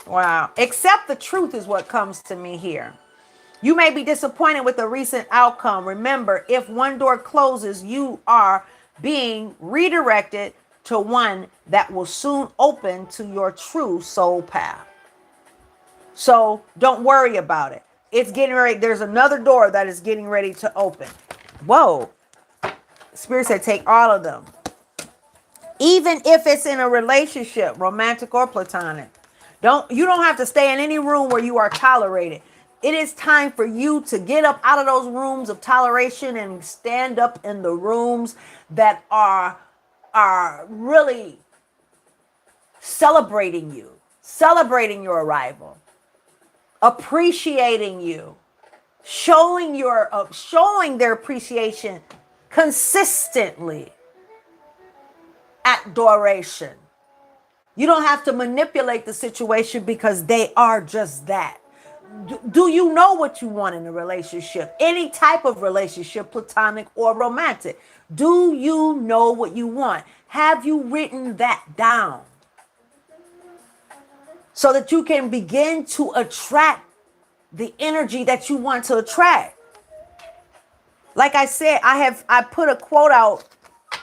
Wow. Accept the truth is what comes to me here. You may be disappointed with the recent outcome. Remember, if one door closes, you are being redirected to one that will soon open to your true soul path. So don't worry about it. It's getting ready. There's another door that is getting ready to open. Whoa. Spirit said take all of them. Even if it's in a relationship, romantic or platonic. You don't have to stay in any room where you are tolerated. It is time for you to get up out of those rooms of toleration and stand up in the rooms that are really celebrating you, celebrating your arrival, appreciating you, showing their appreciation consistently at duration. You don't have to manipulate the situation because they are just that. Do you know what you want in a relationship? Any type of relationship, platonic or romantic. Do you know what you want? Have you written that down? So that you can begin to attract the energy that you want to attract. Like I said, I put a quote out.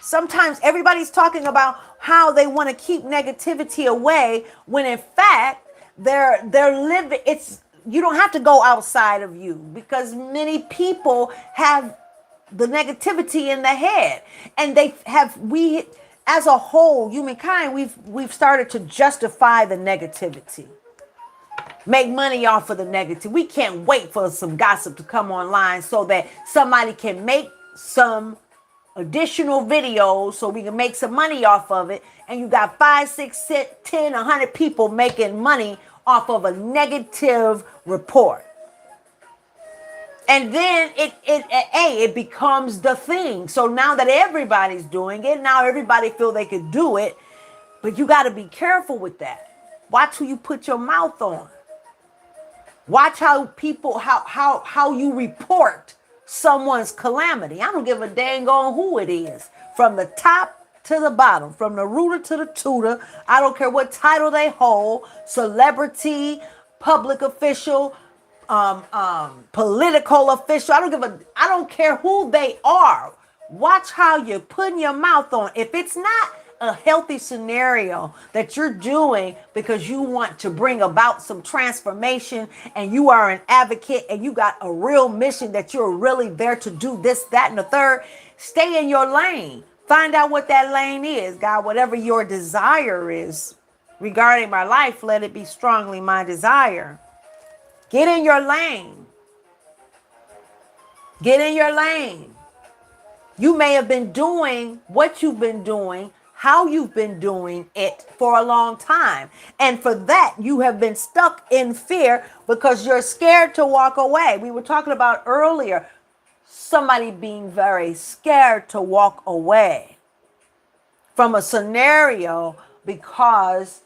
Sometimes everybody's talking about how they want to keep negativity away, when in fact they're living. You don't have to go outside of you, because many people have the negativity in the head, and we as a whole, humankind, we've started to justify the negativity, make money off of the negative. We can't wait for some gossip to come online so that somebody can make some additional videos so we can make some money off of it. And you got 5, 6, 10, 100 people making money off of a negative report. And then it becomes the thing. So now that everybody's doing it, now everybody feel they could do it. But you got to be careful with that. Watch who you put your mouth on. Watch how people, how you report someone's calamity. I don't give a dang on who it is. From the top to the bottom, from the rooter to the tutor. I don't care what title they hold, celebrity, public official, political official. I don't care who they are. Watch how you're putting your mouth on. If it's not a healthy scenario that you're doing because you want to bring about some transformation and you are an advocate and you got a real mission that you're really there to do this, that, and the third, stay in your lane. Find out what that lane is. God, whatever your desire is regarding my life, let it be strongly my desire. Get in your lane. Get in your lane. You may have been doing what you've been doing, how you've been doing it for a long time. And for that, you have been stuck in fear because you're scared to walk away. We were talking about earlier, somebody being very scared to walk away from a scenario because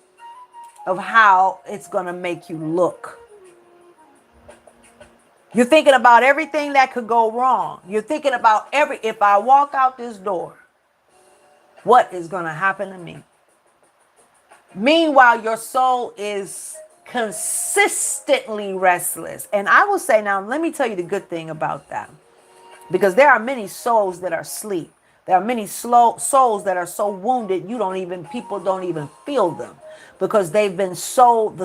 of how it's going to make you look. You're thinking about everything that could go wrong. You're thinking about if I walk out this door, what is going to happen to me? Meanwhile, your soul is consistently restless. And I will say now, let me tell you the good thing about that. Because there are many souls that are asleep. There are many souls that are so wounded, people don't even feel them. Because the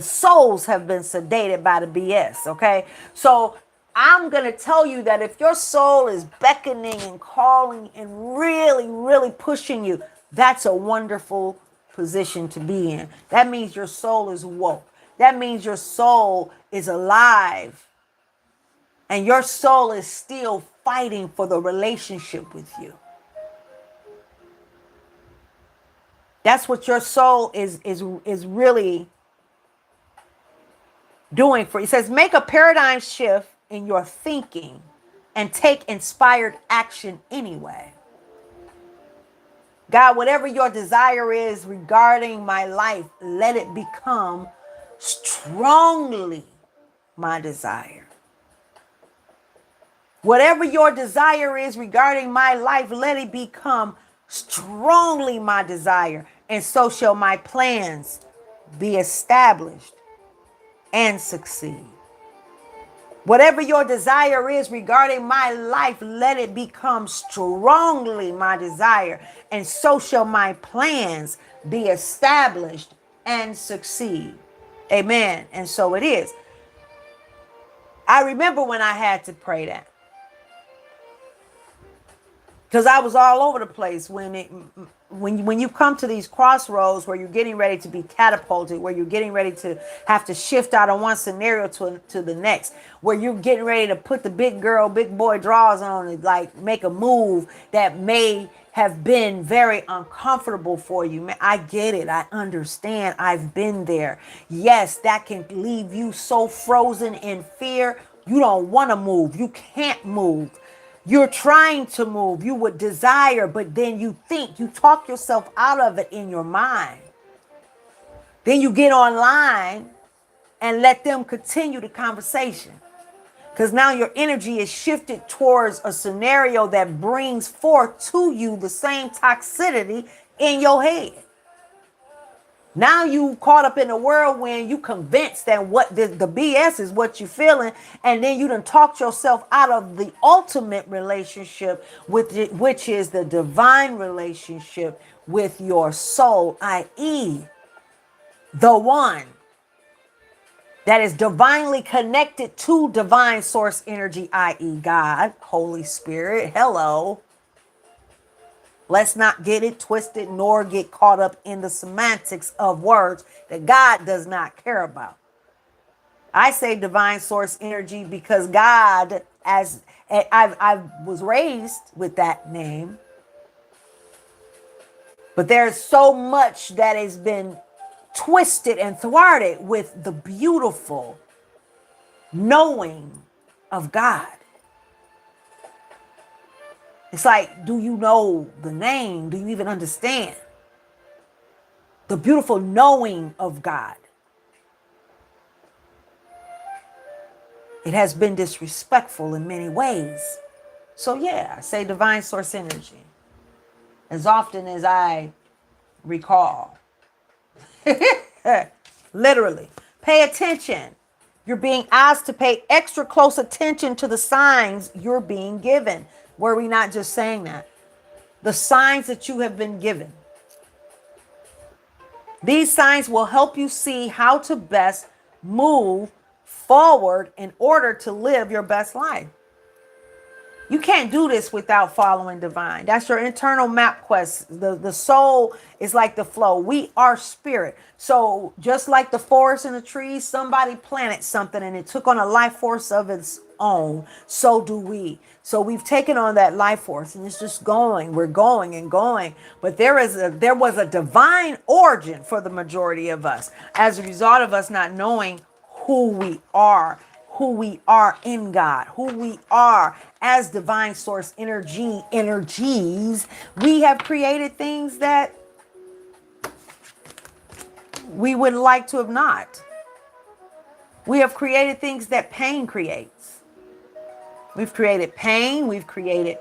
souls have been sedated by the BS, okay? So I'm going to tell you that if your soul is beckoning and calling and really, really pushing you, that's a wonderful position to be in. That means your soul is woke. That means your soul is alive. And your soul is still fighting for the relationship with you. That's what your soul is really doing for you. It says, make a paradigm shift in your thinking and take inspired action anyway. God, whatever your desire is regarding my life, let it become strongly my desire. Whatever your desire is regarding my life, let it become strongly my desire. And so shall my plans be established and succeed. Whatever your desire is regarding my life, let it become strongly my desire. And so shall my plans be established and succeed. Amen. And so it is. I remember when I had to pray that. Because I was all over the place when you come to these crossroads where you're getting ready to be catapulted, where you're getting ready to have to shift out of one scenario to the next, where you're getting ready to put the big girl, big boy drawers on and like make a move that may have been very uncomfortable for you. Man, I get it. I understand. I've been there. Yes, that can leave you so frozen in fear. You don't want to move. You can't move. You're trying to move. You would desire, but then you talk yourself out of it in your mind. Then you get online and let them continue the conversation. Because now your energy is shifted towards a scenario that brings forth to you the same toxicity in your head. Now you caught up in the whirlwind, you convinced that what the BS is what you're feeling, and then you done talked yourself out of the ultimate relationship with it, which is the divine relationship with your soul, i.e., the one that is divinely connected to divine source energy, i.e., God, Holy Spirit. Hello. Let's not get it twisted nor get caught up in the semantics of words that God does not care about. I say divine source energy because God, as I was raised with that name, but there's so much that has been twisted and thwarted with the beautiful knowing of God. It's like, do you know the name? Do you even understand the beautiful knowing of God? It has been disrespectful in many ways. So yeah, I say divine source energy as often as I recall. Literally. Pay attention. You're being asked to pay extra close attention to the signs you're being given. Were we not just saying that? The signs that you have been given. These signs will help you see how to best move forward in order to live your best life. You can't do this without following divine. That's your internal map quest. The soul is like the flow. We are spirit. So just like the forest and the trees, somebody planted something and it took on a life force of its own. So do we. So we've taken on that life force and it's just going. We're going and going. But there was a divine origin for the majority of us as a result of us not knowing who we are in God, who we are as divine source energies. We have created things that we would like to have not. We have created things that pain creates. We've created pain. We've created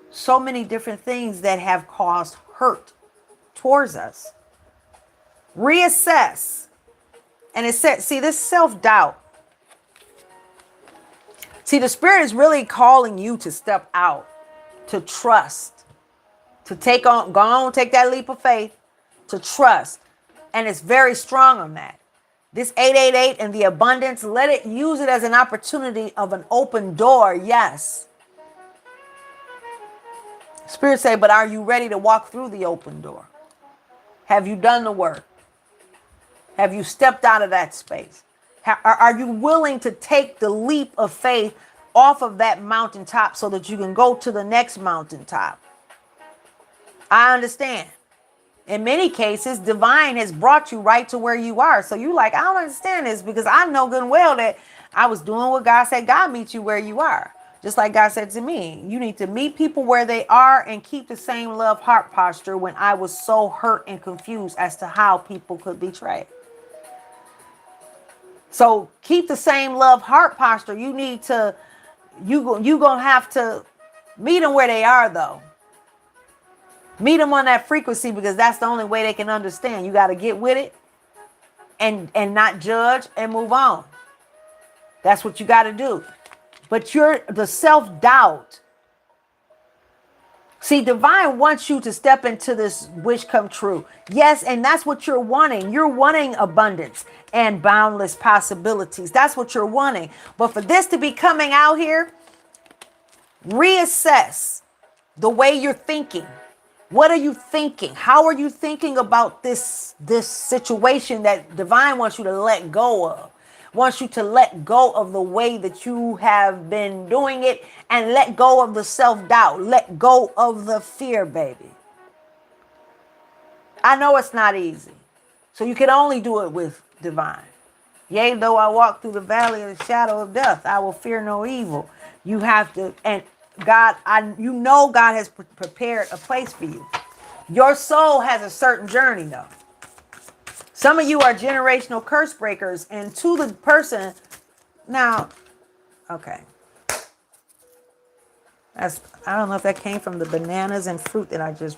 so many different things that have caused hurt towards us. Reassess. And it said, see, this self-doubt. See, the Spirit is really calling you to step out, to trust, to take that leap of faith, to trust. And it's very strong on that. This 888 and the abundance, use it as an opportunity of an open door. Yes. Spirit say, but are you ready to walk through the open door? Have you done the work? Have you stepped out of that space? Are you willing to take the leap of faith off of that mountaintop so that you can go to the next mountaintop? I understand. In many cases, divine has brought you right to where you are. So you like, I don't understand this because I know good and well that I was doing what God said. God meets you where you are. Just like God said to me, you need to meet people where they are and keep the same love heart posture when I was so hurt and confused as to how people could betray. So keep the same love heart posture. You need to, you're going to have to meet them where they are, though. Meet them on that frequency because that's the only way they can understand. You got to get with it and not judge and move on. That's what you got to do. But the self-doubt. See, divine wants you to step into this wish come true. Yes, and that's what you're wanting. You're wanting abundance and boundless possibilities. That's what you're wanting. But for this to be coming out here, reassess the way you're thinking. What are you thinking? How are you thinking about this situation that divine wants you to let go of? Wants you to let go of the way that you have been doing it and let go of the self-doubt. Let go of the fear, baby. I know it's not easy. So you can only do it with divine. Yea, though I walk through the valley of the shadow of death, I will fear no evil. You have to, and God, God has prepared a place for you. Your soul has a certain journey, though. Some of you are generational curse breakers, and to the person, now, okay. I don't know if that came from the bananas and fruit that I just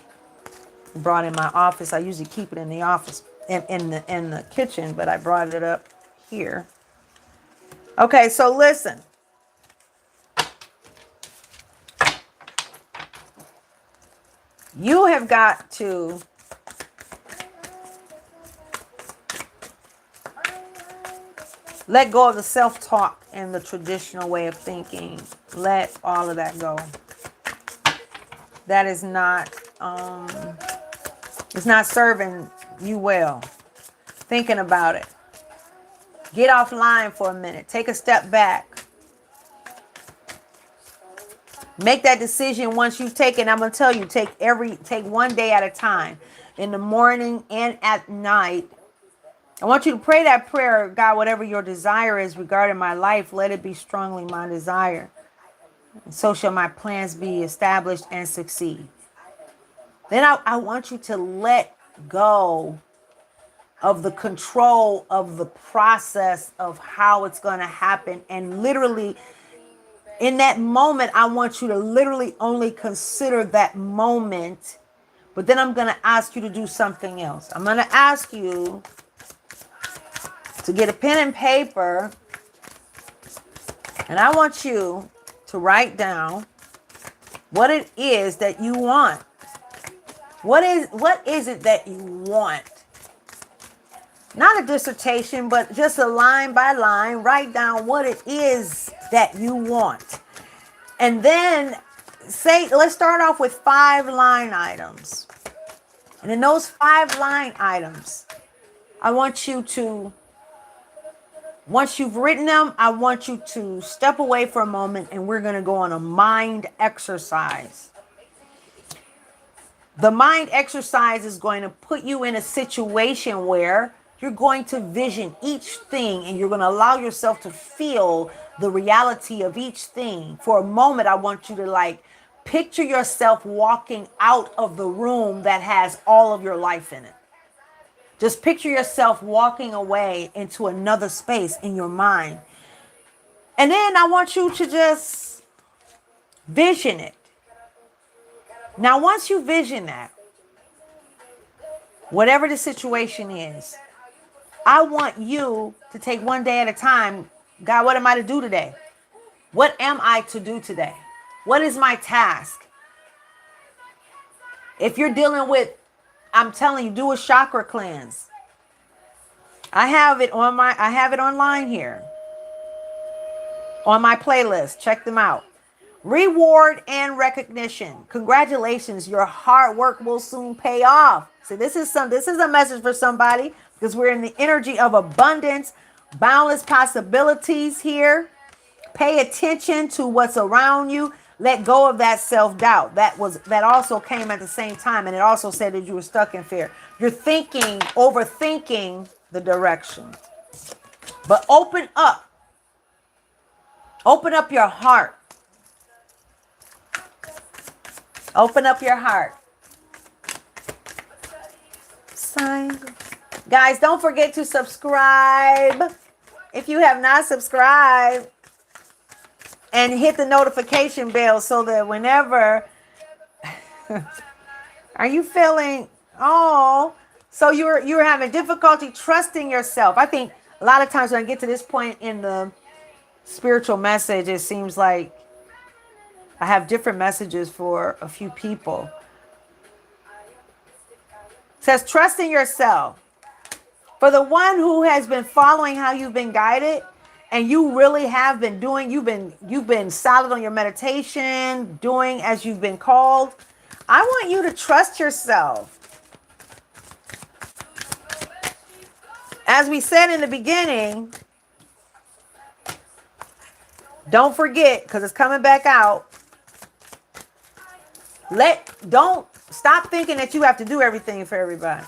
brought in my office. I usually keep it in the office, in the kitchen, but I brought it up here. Okay, so listen. You have got to let go of the self-talk and the traditional way of thinking. Let all of that go. That is not, it's not serving you well. Thinking about it. Get offline for a minute. Take a step back. Make that decision once you take it. I'm going to tell you, take one day at a time. In the morning and at night. I want you to pray that prayer, God, whatever your desire is regarding my life, let it be strongly my desire. And so shall my plans be established and succeed. Then I want you to let go of the control of the process of how it's going to happen. And literally, in that moment, I want you to literally only consider that moment. But then I'm going to ask you to do something else. I'm going to ask you to get a pen and paper. And I want you to write down what it is that you want. What is it that you want? Not a dissertation, but just a line by line. Write down what it is that you want. And then let's start off with 5 line items. And in those 5 line items, I want you to, once you've written them, I want you to step away for a moment and we're going to go on a mind exercise. The mind exercise is going to put you in a situation where you're going to vision each thing and you're going to allow yourself to feel the reality of each thing. For a moment, I want you to picture yourself walking out of the room that has all of your life in it. Just picture yourself walking away into another space in your mind. And then I want you to just vision it. Now, once you vision that, whatever the situation is, I want you to take one day at a time. God, what am I to do today? What am I to do today? What is my task? If you're dealing with, I'm telling you, do a chakra cleanse. I have it online here on my playlist. Check them out. Reward and recognition. Congratulations. Your hard work will soon pay off. So this is a message for somebody because we're in the energy of abundance, boundless possibilities here. Pay attention to what's around you. Let go of that self-doubt. That also came at the same time. And it also said that you were stuck in fear. You're overthinking the direction. But open up. Open up your heart. Open up your heart. Guys, don't forget to subscribe if you have not subscribed. And hit the notification bell so that whenever... Are you feeling... Oh, so you're having difficulty trusting yourself. I think a lot of times when I get to this point in the spiritual message, it seems like I have different messages for a few people. It says, trust in yourself. For the one who has been following how you've been guided, and you really have been doing, you've been solid on your meditation, doing as you've been called. I want you to trust yourself. As we said in the beginning, don't forget, because it's coming back out. Don't stop thinking that you have to do everything for everybody.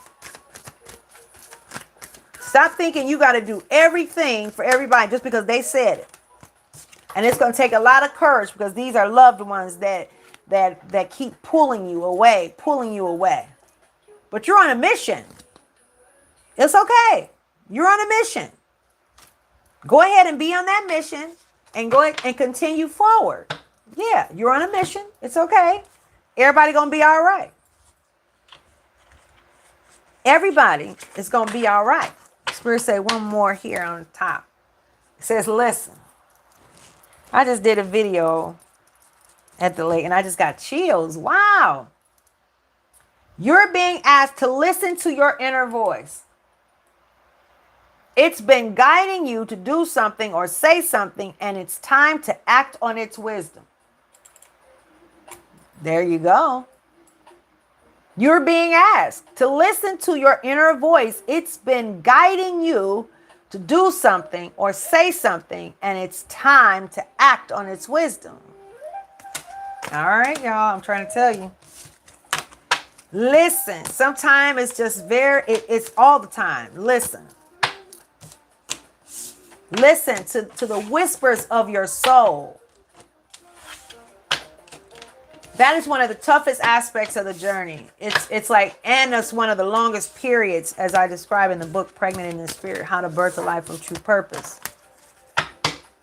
Stop thinking you got to do everything for everybody just because they said it. And it's going to take a lot of courage because these are loved ones that keep pulling you away. But you're on a mission. It's okay. You're on a mission. Go ahead and be on that mission and go ahead and continue forward. Yeah, you're on a mission. It's okay. Everybody going to be all right. Everybody is going to be all right. Spirit say one more here on the top. It says, listen. I just did a video at the lake and I just got chills. Wow. You're being asked to listen to your inner voice. It's been guiding you to do something or say something, and it's time to act on its wisdom. There you go. You're being asked to listen to your inner voice. It's been guiding you to do something or say something, and it's time to act on its wisdom. All right, y'all, I'm trying to tell you. Listen. Sometimes it's just it's all the time. Listen. Listen to the whispers of your soul. That is one of the toughest aspects of the journey. It's like, and it's one of the longest periods, as I describe in the book, Pregnant in the Spirit, How to Birth a Life of True Purpose,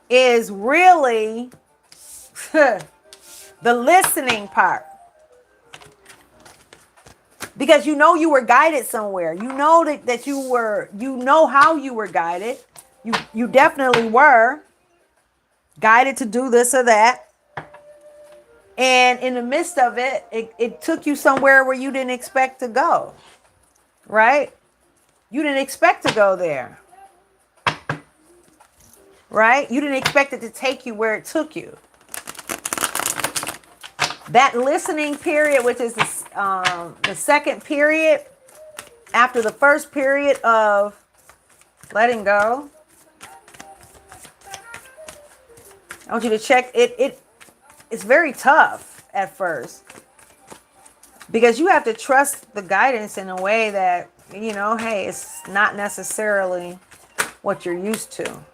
is really the listening part. Because you know you were guided somewhere. You know that you were, you know how you were guided. You definitely were guided to do this or that. And in the midst of it, it took you somewhere where you didn't expect to go. Right? You didn't expect to go there. Right? You didn't expect it to take you where it took you. That listening period, which is the second period after the first period of letting go. I want you to check it. It's very tough at first because you have to trust the guidance in a way that, you know, hey, it's not necessarily what you're used to.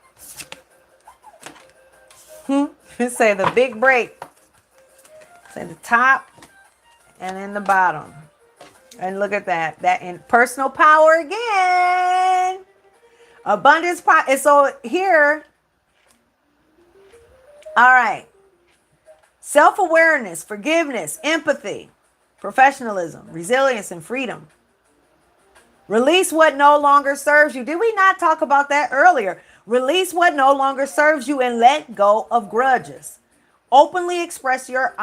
Say the big break. Say the top and then the bottom. And look at that. That in personal power again. Abundance power. And so here, all right. Self-awareness, forgiveness, empathy, professionalism, resilience, and freedom. Release what no longer serves you. Did we not talk about that earlier? Release what no longer serves you and let go of grudges. Openly express your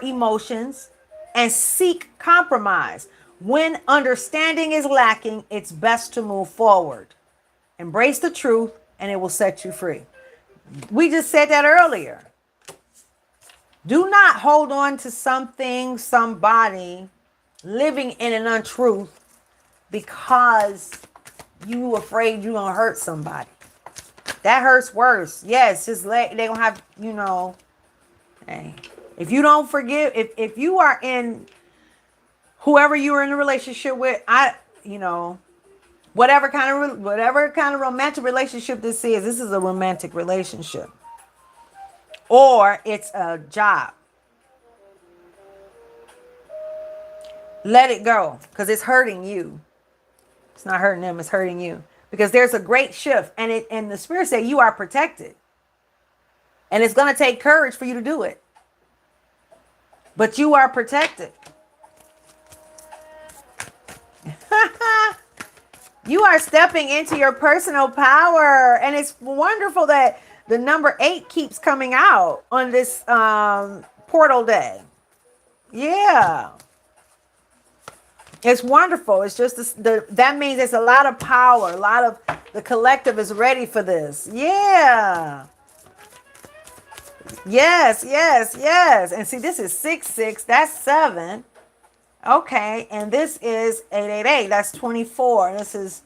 emotions and seek compromise. When understanding is lacking, it's best to move forward. Embrace the truth and it will set you free. We just said that earlier. Do not hold on to something, somebody living in an untruth because you afraid you're going to hurt somebody. That hurts worse. Yes, just they going to have, you know, hey, if you don't forgive, if you are in whoever you are in a relationship with, whatever kind of romantic relationship this is a romantic relationship. Or it's a job. Let it go because it's hurting you. It's not hurting them, it's hurting you. Because there's a great shift and the Spirit said you are protected. And it's going to take courage for you to do it. But you are protected. You are stepping into your personal power. And it's wonderful that the number 8 keeps coming out on this portal day. Yeah. It's wonderful. It's just that means there's a lot of power. A lot of the collective is ready for this. Yeah. Yes, yes, yes. And see, this is 666. That's 7. Okay. And this is 888. That's 24. This is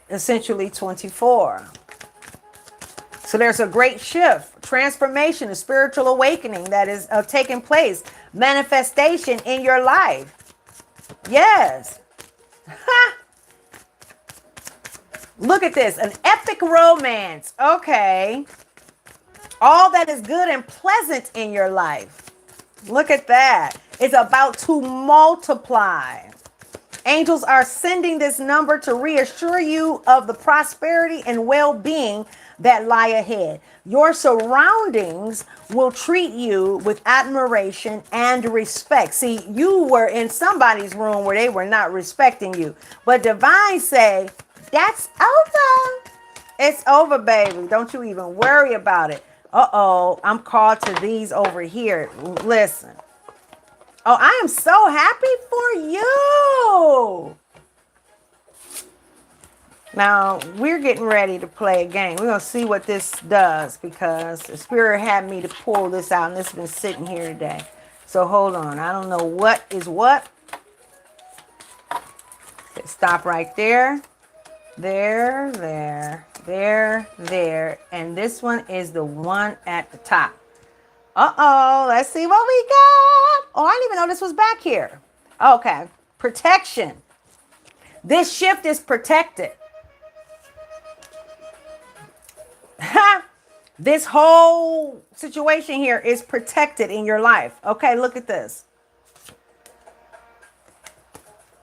essentially 24. So there's a great shift, transformation, a spiritual awakening that is taking place, manifestation in your life. Yes. Look at this, an epic romance. Okay. All that is good and pleasant in your life. Look at that. It's about to multiply. Angels are sending this number to reassure you of the prosperity and well-being that lie ahead. Your surroundings will treat you with admiration and respect. See, you were in somebody's room where they were not respecting you. But divine say, that's over. It's over, baby. Don't you even worry about it. Uh-oh, I'm called to these over here. Listen. Oh, I am so happy for you. Now, we're getting ready to play a game. We're going to see what this does because the Spirit had me to pull this out, and this has been sitting here today. So hold on. I don't know what is what. Stop right there. There, there, there, there. And this one is the one at the top. Uh-oh. Let's see what we got. Oh, I didn't even know this was back here. Okay. Protection. This shift is protected. This whole situation here is protected in your life. Okay, look at this.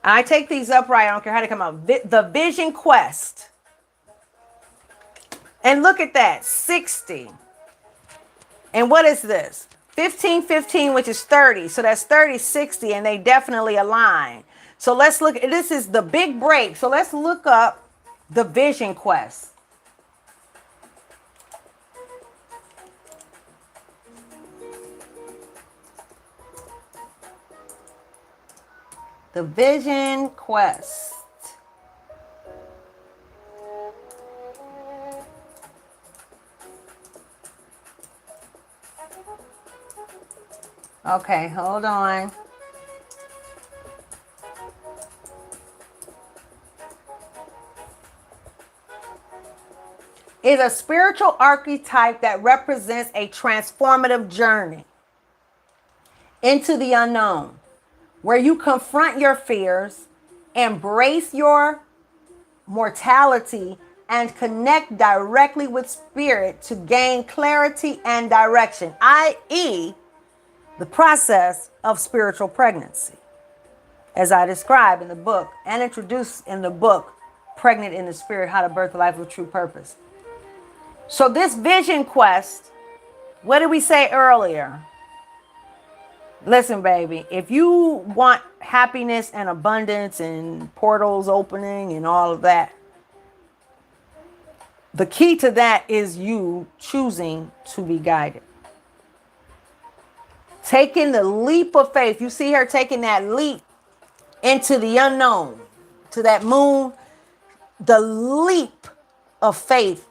I take these upright. I don't care how they come out. The vision quest. And look at that, 60. And what is this? 15, 15, which is 30. So that's 30, 60, and they definitely align. So let's look. This is the big break. So let's look up the vision quest. The vision quest. Okay, hold on. Is a spiritual archetype that represents a transformative journey into the unknown, where you confront your fears, embrace your mortality, and connect directly with spirit to gain clarity and direction, i.e., the process of spiritual pregnancy, as I describe in the book and introduce in the book, Pregnant in the Spirit, How to Birth a Life with True Purpose. So this vision quest, what did we say earlier? Listen, baby, if you want happiness and abundance and portals opening and all of that, the key to that is you choosing to be guided. Taking the leap of faith. You see her taking that leap into the unknown, to that moon, the leap of faith,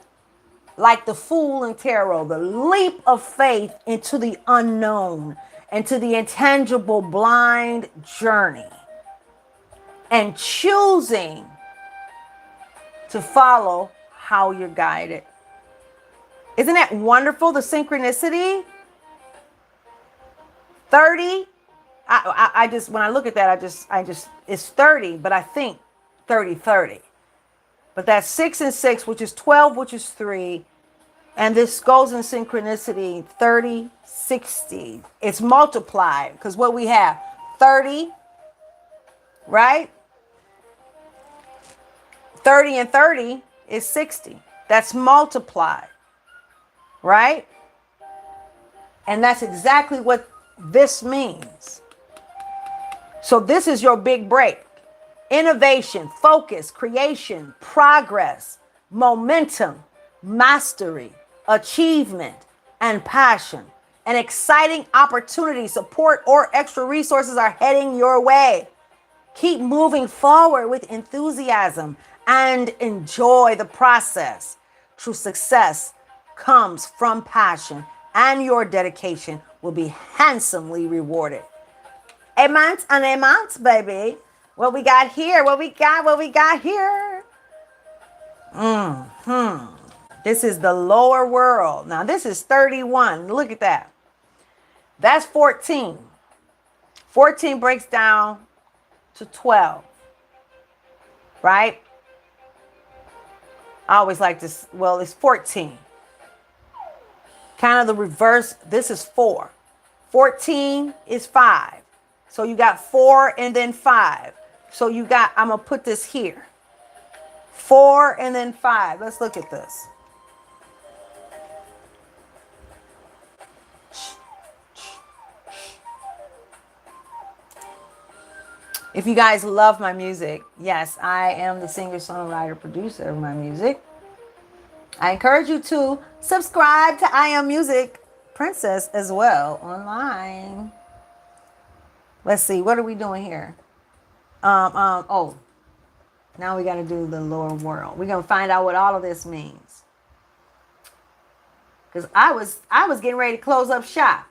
like the fool in tarot, the leap of faith into the unknown, into the intangible blind journey, and choosing to follow how you're guided. Isn't that wonderful, the synchronicity? 30. I just, when I look at that, I just, it's 30, but I think 30, 30. But that's 6 and 6, which is 12, which is 3. And this goes in synchronicity, 30, 60. It's multiplied, because what we have, 30, right? 30 and 30 is 60. That's multiplied, right? And that's exactly what this means. So this is your big break. Innovation, focus, creation, progress, momentum, mastery, achievement, and passion. An exciting opportunity, support, or extra resources are heading your way. Keep moving forward with enthusiasm and enjoy the process. True success comes from passion, and your dedication will be handsomely rewarded. Aimants and aimants, baby. What we got here? What we got here? This is the lower world. Now, this is 31. Look at that. That's 14. 14 breaks down to 12. Right? I always like this. Well, it's 14. Kind of the reverse. This is 4. 14 is 5. So you got 4 and then 5. So you got, I'm going to put this here. 4 and then 5. Let's look at this. If you guys love my music, yes, I am the singer, songwriter, producer of my music. I encourage you to subscribe to I Am Music Princess as well online. Let's see, what are we doing here? Oh, now we got to do the lower world. We're going to find out what all of this means. Because I was getting ready to close up shop.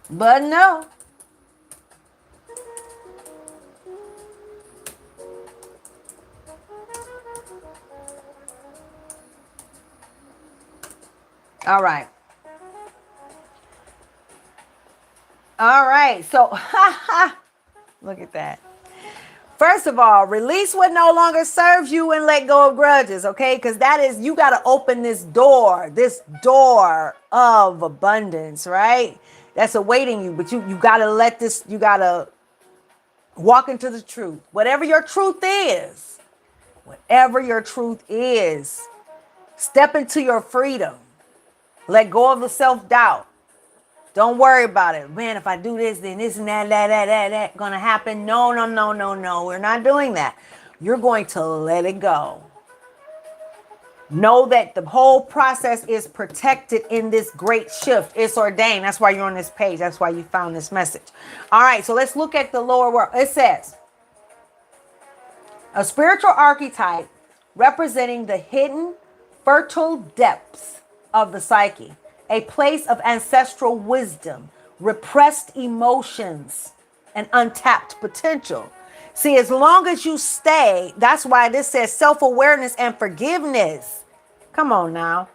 But no. All right. All right. So, look at that. First of all, release what no longer serves you and let go of grudges, okay? Because that is, you got to open this door of abundance, right? That's awaiting you. But you got to let this, you got to walk into the truth. Whatever your truth is, step into your freedom. Let go of the self-doubt. Don't worry about it. Man, if I do this, then this and that gonna happen. No. We're not doing that. You're going to let it go. Know that the whole process is protected in this great shift. It's ordained. That's why you're on this page. That's why you found this message. All right, so let's look at the lower world. It says, a spiritual archetype representing the hidden, fertile depths of the psyche. A place of ancestral wisdom, repressed emotions, and untapped potential. See, as long as you stay, that's why this says self-awareness and forgiveness. Come on now.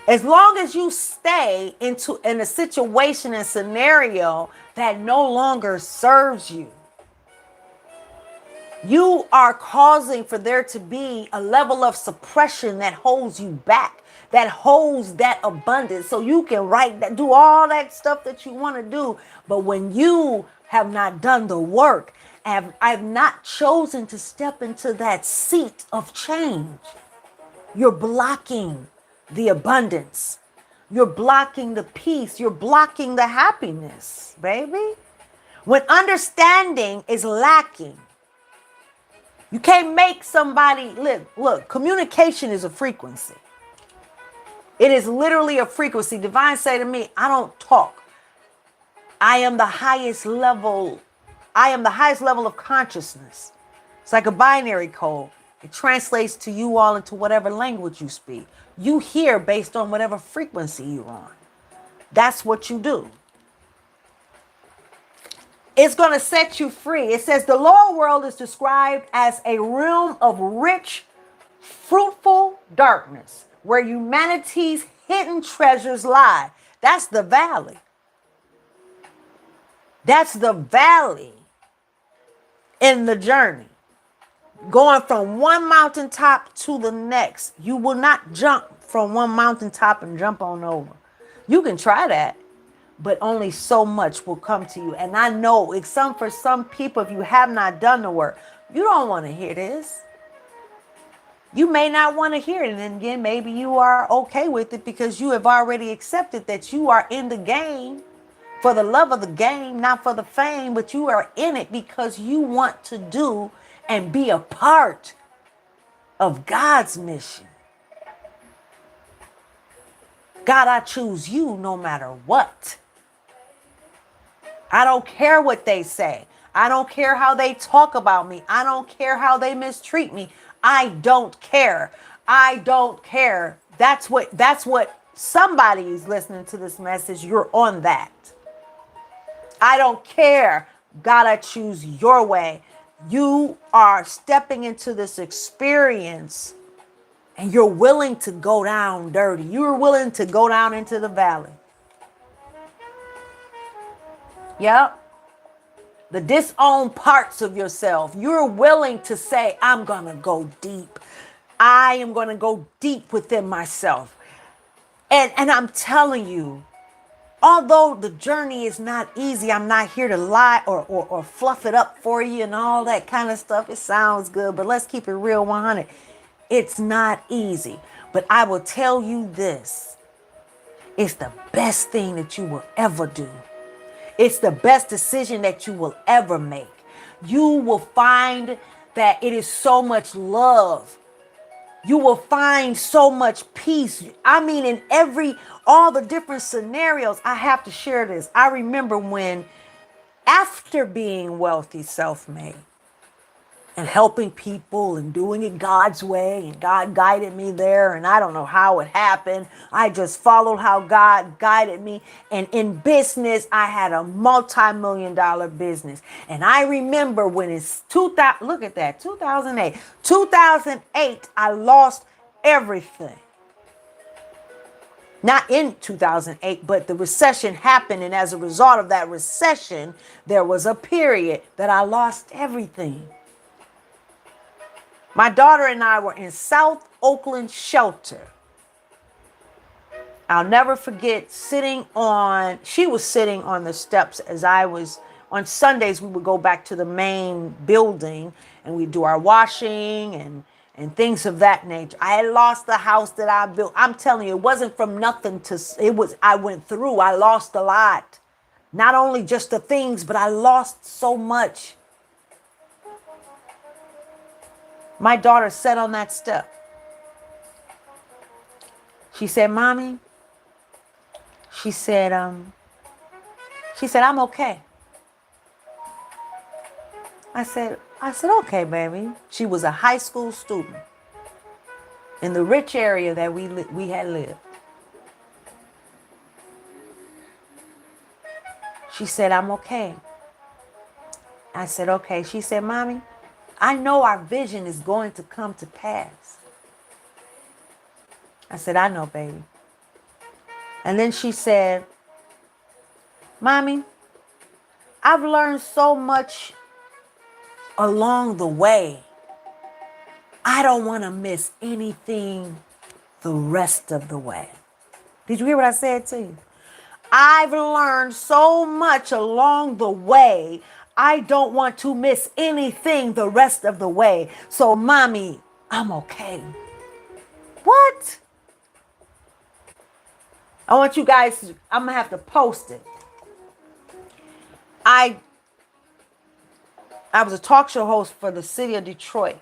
As long as you stay in a situation and scenario that no longer serves you, you are causing for there to be a level of suppression that holds you back, that holds that abundance. So you can write that, do all that stuff that you want to do. But when you have not done the work, I've not chosen to step into that seat of change, you're blocking the abundance. You're blocking the peace. You're blocking the happiness, baby. When understanding is lacking, you can't make somebody live. Look, communication is a frequency. It is literally a frequency. Divine say to me, I don't talk. I am the highest level. I am the highest level of consciousness. It's like a binary code. It translates to you all into whatever language you speak. You hear based on whatever frequency you're on. That's what you do. It's going to set you free. It says the lower world is described as a realm of rich, fruitful darkness, where humanity's hidden treasures lie. That's the valley. That's the valley in the journey. Going from one mountaintop to the next. You will not jump from one mountaintop and jump on over. You can try that, but only so much will come to you. And I know for some people, if you have not done the work, you don't want to hear this. You may not want to hear it. And then again, maybe you are okay with it because you have already accepted that you are in the game for the love of the game, not for the fame, but you are in it because you want to do and be a part of God's mission. God, I choose you no matter what. I don't care what they say. I don't care how they talk about me. I don't care how they mistreat me. I don't care. I don't care. That's what somebody is listening to this message. You're on that. I don't care. God, I choose your way. You are stepping into this experience and you're willing to go down dirty. You're willing to go down into the valley. Yep. The disowned parts of yourself. You're willing to say, I'm going to go deep. I am going to go deep within myself. And I'm telling you, although the journey is not easy, I'm not here to lie or fluff it up for you and all that kind of stuff. It sounds good, but let's keep it real 100. It's not easy. But I will tell you this. It's the best thing that you will ever do. It's the best decision that you will ever make. You will find that it is so much love. You will find so much peace. I mean, in all the different scenarios, I have to share this. I remember when, after being wealthy, self-made, and helping people and doing it God's way, and God guided me there, and I don't know how it happened. I just followed how God guided me. And in business, I had a multi-million-dollar business. And I remember when it's 2000, look at that, 2008. 2008, I lost everything. Not in 2008, but the recession happened. And as a result of that recession, there was a period that I lost everything. My daughter and I were in South Oakland shelter. I'll never forget she was sitting on the steps as I was, on Sundays, we would go back to the main building and we'd do our washing and things of that nature. I had lost the house that I built. I'm telling you, it wasn't from nothing I went through. I lost a lot. Not only just the things, but I lost so much. My daughter sat on that step. She said, Mommy, she said, I'm okay. I said, okay, baby. She was a high school student in the rich area that we had lived. She said, I'm okay. I said, okay. She said, Mommy, I know our vision is going to come to pass. I said, I know, baby. And then she said, Mommy, I've learned so much along the way. I don't want to miss anything the rest of the way. Did you hear what I said to you? I've learned so much along the way. I don't want to miss anything the rest of the way. So, Mommy, I'm okay. What? I want you guys, I'm going to have to post it. I was a talk show host for the city of Detroit.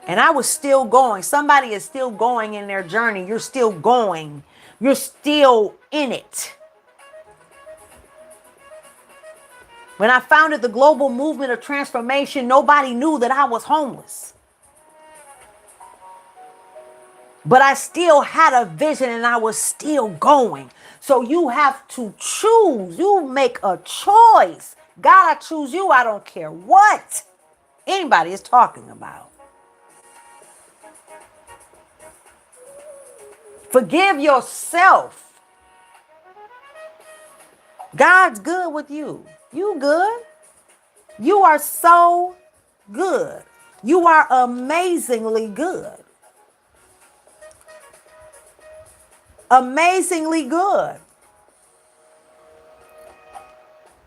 And I was still going. Somebody is still going in their journey. You're still going. You're still in it. When I founded the global movement of transformation, nobody knew that I was homeless. But I still had a vision and I was still going. So you have to choose. You make a choice. God, I choose you. I don't care what anybody is talking about. Forgive yourself. God's good with you. You good. You are so good. You are amazingly good. Amazingly good.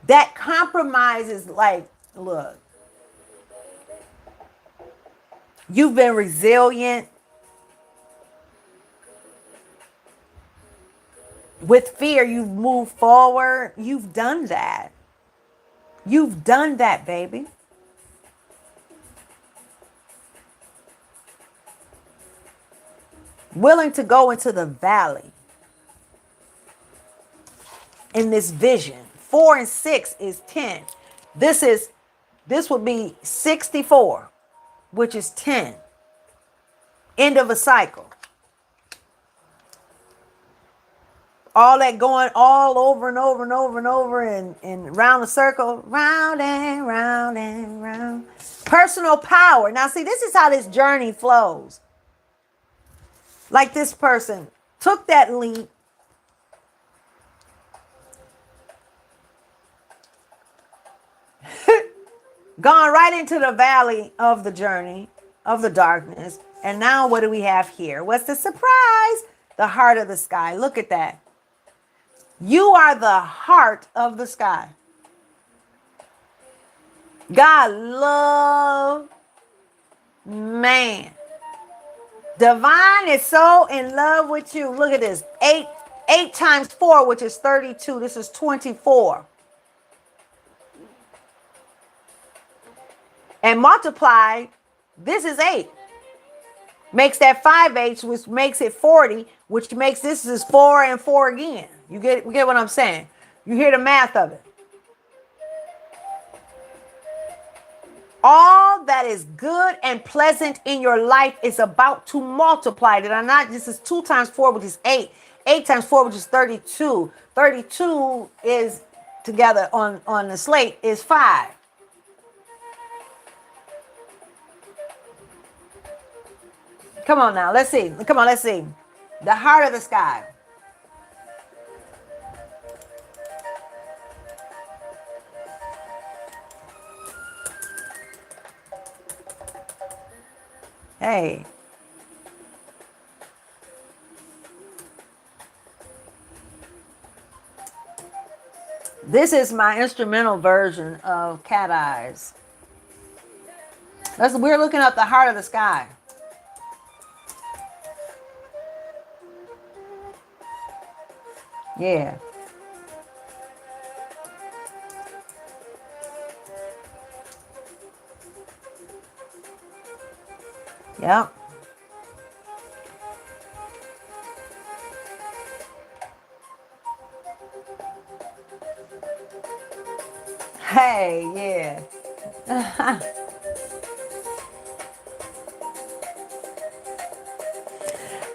That compromise is like, look, you've been resilient. With fear, you've moved forward. You've done that. You've done that, baby. Willing to go into the valley in this vision. 4 and 6 is 10. This would be 64, which is 10. End of a cycle. All that going all over and over and over and over and round the circle, round and round and round. Personal power. Now, see, this is how this journey flows. Like this person took that leap, gone right into the valley of the journey, of the darkness. And now what do we have here? What's the surprise? The heart of the sky. Look at that. You are the heart of the sky. God love man. Divine is so in love with you. Look at this. 8 times 4, which is 32. This is 24. And multiply, this is 8. Makes that 5/8, which makes it 40, which makes this is 4 and 4 again. You get what I'm saying? You hear the math of it. All that is good and pleasant in your life is about to multiply. Did I not? This is 2 times 4, which is 8. 8 times 4, which is 32. 32 is together on the slate is 5. Come on now. Let's see. Come on, let's see. The heart of the sky. Hey. This is my instrumental version of Cat Eyes. We're looking at the heart of the sky. Yeah. Yep. Hey, yeah.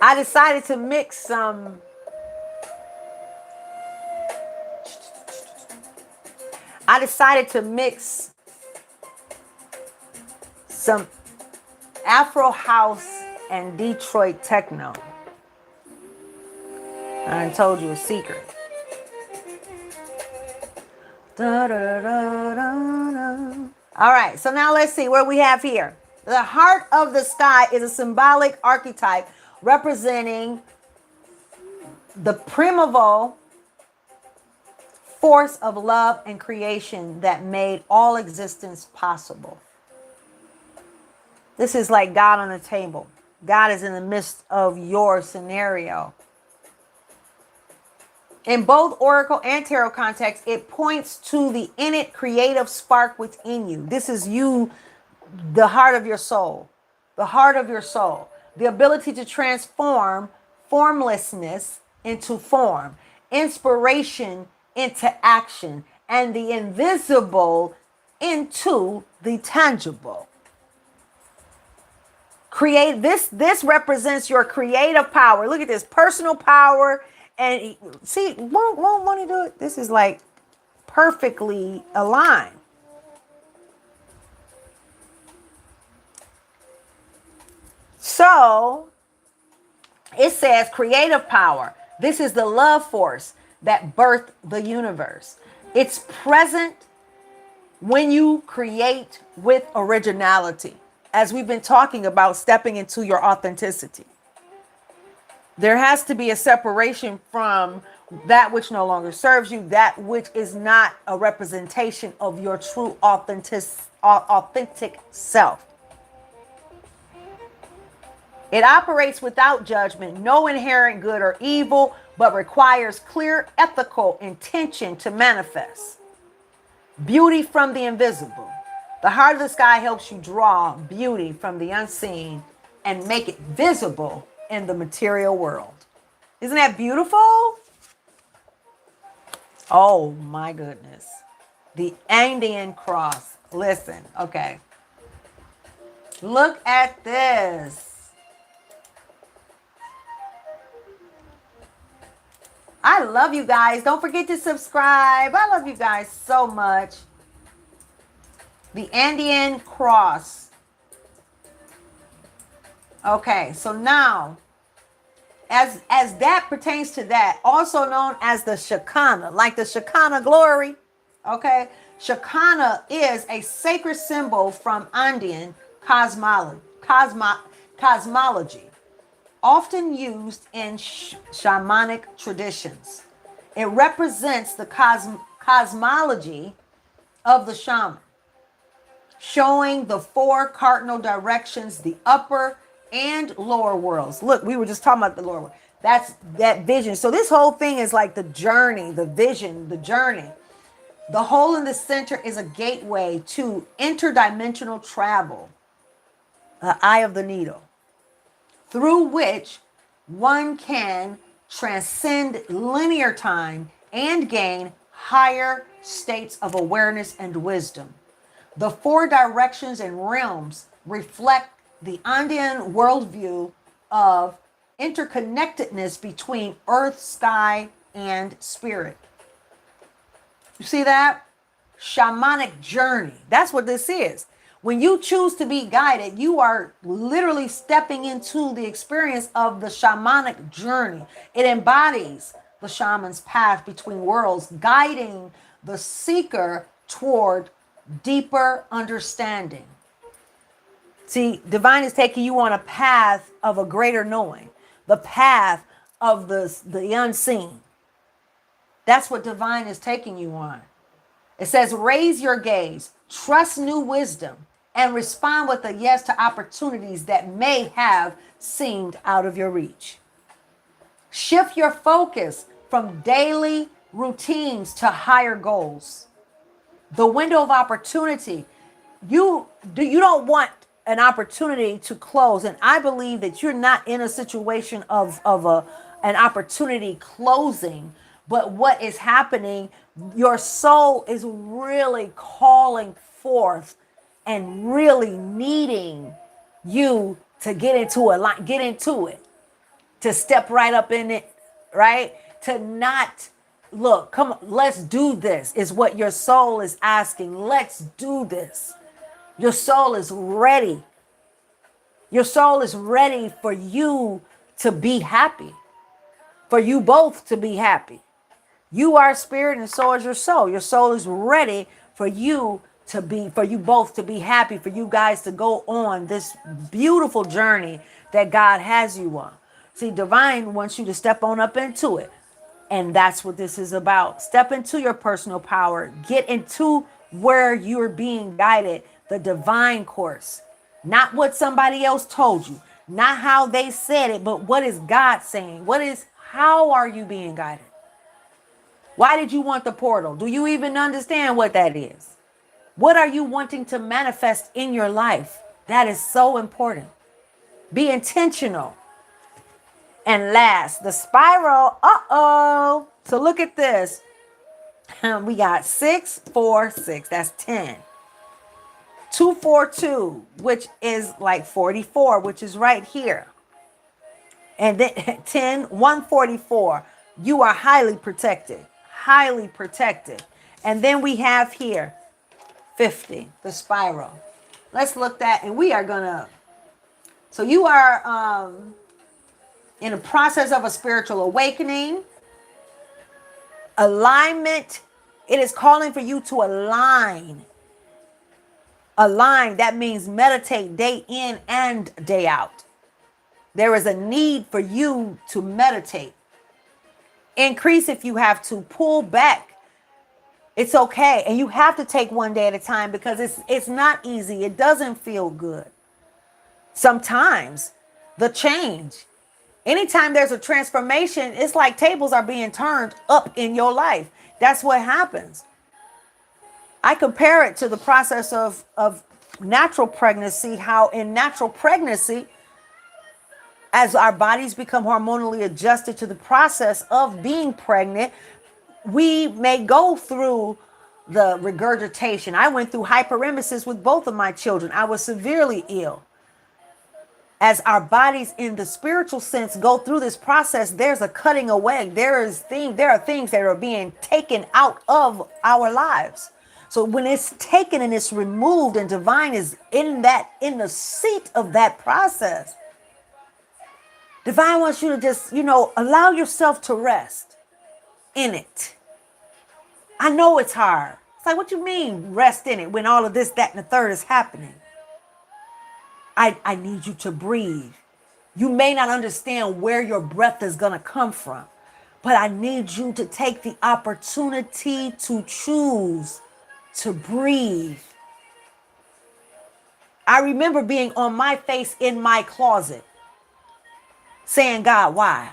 I decided to mix some. I decided to mix some Afro house and Detroit techno. I told you a secret. Da, da, da, da, da. All right, so now let's see what we have here. The heart of the sky is a symbolic archetype representing the primeval force of love and creation that made all existence possible. This is like God on the table. God is in the midst of your scenario. In both oracle and tarot context, it points to the innate creative spark within you. This is you, the heart of your soul, the heart of your soul, the ability to transform formlessness into form, inspiration into action, and the invisible into the tangible. This represents your creative power. Look at this, personal power. And see, won't money do it? This is like perfectly aligned. So it says creative power. This is the love force that birthed the universe. It's present when you create with originality, as we've been talking about stepping into your authenticity. There has to be a separation from that which no longer serves you, that which is not a representation of your true authentic self. It operates without judgment, no inherent good or evil, but requires clear ethical intention to manifest. Beauty from the invisible. The heart of the sky helps you draw beauty from the unseen and make it visible in the material world. Isn't that beautiful? Oh my goodness. The Andean cross. Listen, okay. Look at this. I love you guys. Don't forget to subscribe. I love you guys so much. The Andean cross. Okay, so now, as that pertains to that, also known as the Shekinah, like the Shekinah glory, okay? Shekinah is a sacred symbol from Andean cosmology, often used in shamanic traditions. It represents the cosmology of the shaman, showing the four cardinal directions, the upper and lower worlds. Look, we were just talking about the lower world. That's that vision. So this whole thing is like the journey, the vision, the journey. The hole in the center is a gateway to interdimensional travel, the eye of the needle, through which one can transcend linear time and gain higher states of awareness and wisdom. The four directions and realms reflect the Andean worldview of interconnectedness between earth, sky, and spirit. You see that? Shamanic journey. That's what this is. When you choose to be guided, you are literally stepping into the experience of the shamanic journey. It embodies the shaman's path between worlds, guiding the seeker toward deeper understanding. See, divine is taking you on a path of a greater knowing, the path of the unseen. That's what divine is taking you on. It says, raise your gaze, trust new wisdom, and respond with a yes to opportunities that may have seemed out of your reach. Shift your focus from daily routines to higher goals. The window of opportunity, you don't want an opportunity to close. And I believe that you're not in a situation of an opportunity closing, but what is happening, your soul is really calling forth and really needing you to get into it, to step right up in it, right? To not look, come on, let's do this, is what your soul is asking. Let's do this. Your soul is ready. Your soul is ready for you to be happy, for you both to be happy. You are spirit and so is your soul. Your soul is ready for you both to be happy, for you guys to go on this beautiful journey that God has you on. See, divine wants you to step on up into it. And that's what this is about. Step into your personal power. Get into where you're being guided, the divine course. Not what somebody else told you, not how they said it, but what is God saying? How are you being guided? Why did you want the portal? Do you even understand what that is? What are you wanting to manifest in your life? That is so important. Be intentional. And last, the spiral. So look at this. We got 6, 4, 6. That's 10. 2, 4, 2, which is like 44, which is right here. And then 10, 144. You are highly protected. Highly protected. And then we have here 50, the spiral. Let's look at, and we are gonna. So you are in a process of a spiritual awakening. Alignment. It is calling for you to align. Align, that means meditate day in and day out. There is a need for you to meditate. Increase if you have to. Pull back. It's okay. And you have to take one day at a time because it's not easy. It doesn't feel good. Sometimes the change. Anytime there's a transformation, it's like tables are being turned up in your life. That's what happens. I compare it to the process of natural pregnancy, how in natural pregnancy, as our bodies become hormonally adjusted to the process of being pregnant, we may go through the regurgitation. I went through hyperemesis with both of my children. I was severely ill. As our bodies in the spiritual sense go through this process, there's a cutting away. There are things that are being taken out of our lives. So when it's taken and it's removed and divine is in the seat of that process, divine wants you to just, allow yourself to rest in it. I know it's hard. It's like, what you mean rest in it when all of this, that, and the third is happening? I need you to breathe. You may not understand where your breath is going to come from, but I need you to take the opportunity to choose to breathe. I remember being on my face in my closet saying, God, why?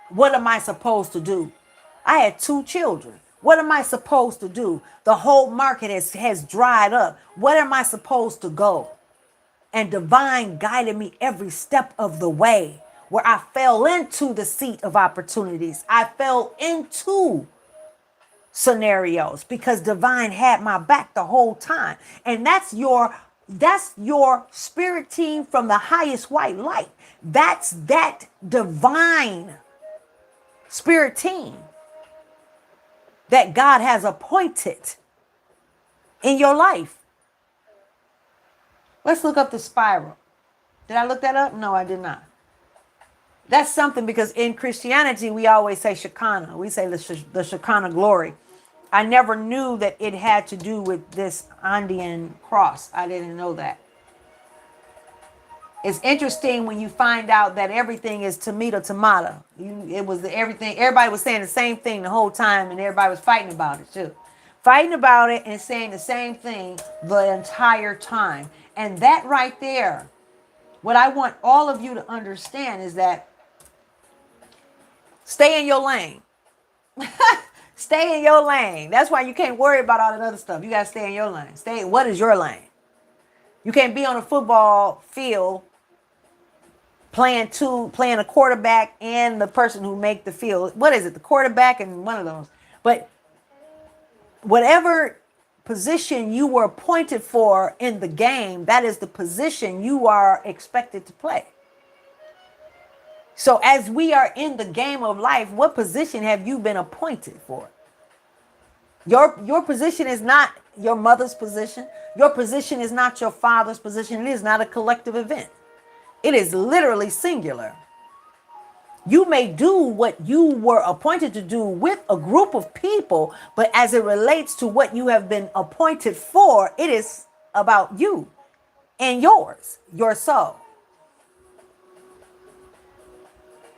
What am I supposed to do? I had 2 children. What am I supposed to do? The whole market has dried up. Where am I supposed to go? And divine guided me every step of the way, where I fell into the seat of opportunities. I fell into scenarios because divine had my back the whole time. And that's your spirit team from the highest white light. That's that divine spirit team that God has appointed in your life. Let's look up the spiral. Did I look that up? No, I did not. That's something, because in Christianity, we always say Shekinah. We say the Shekinah glory. I never knew that it had to do with this Andean cross. I didn't know that. It's interesting when you find out that everything is tomato. It was everything. Everybody was saying the same thing the whole time, and everybody was fighting about it too. Fighting about it and saying the same thing the entire time. And that right there, what I want all of you to understand is that stay in your lane. Stay in your lane. That's why you can't worry about all that other stuff. You got to stay in your lane. What is your lane? You can't be on a football field playing a quarterback and the person who make the field. What is it? The quarterback and one of those. But whatever position you were appointed for in the game, that is the position you are expected to play. So as we are in the game of life, what position have you been appointed for? Your position is not your mother's position. Your position is not your father's position. It is not a collective event. It is literally singular. You may do what you were appointed to do with a group of people, but as it relates to what you have been appointed for, it is about you and yours, your soul.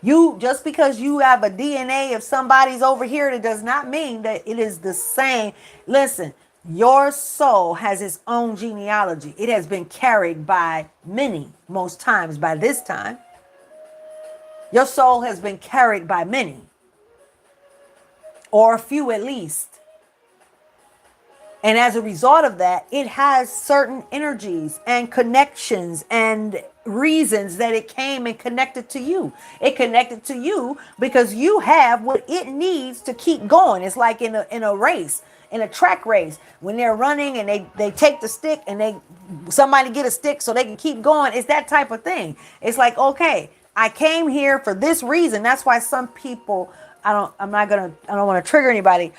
You, just because you have a DNA of somebody's over here, that does not mean that it is the same. Listen, your soul has its own genealogy. It has been carried by many, most times by this time. Your soul has been carried by many, or a few at least. And as a result of that, it has certain energies and connections and reasons that it came and connected to you. It connected to you because you have what it needs to keep going. It's like in a race, in a track race, when they're running and they take the stick and somebody get a stick so they can keep going. It's that type of thing. It's like, okay, I came here for this reason. That's why some people, I don't want to trigger anybody.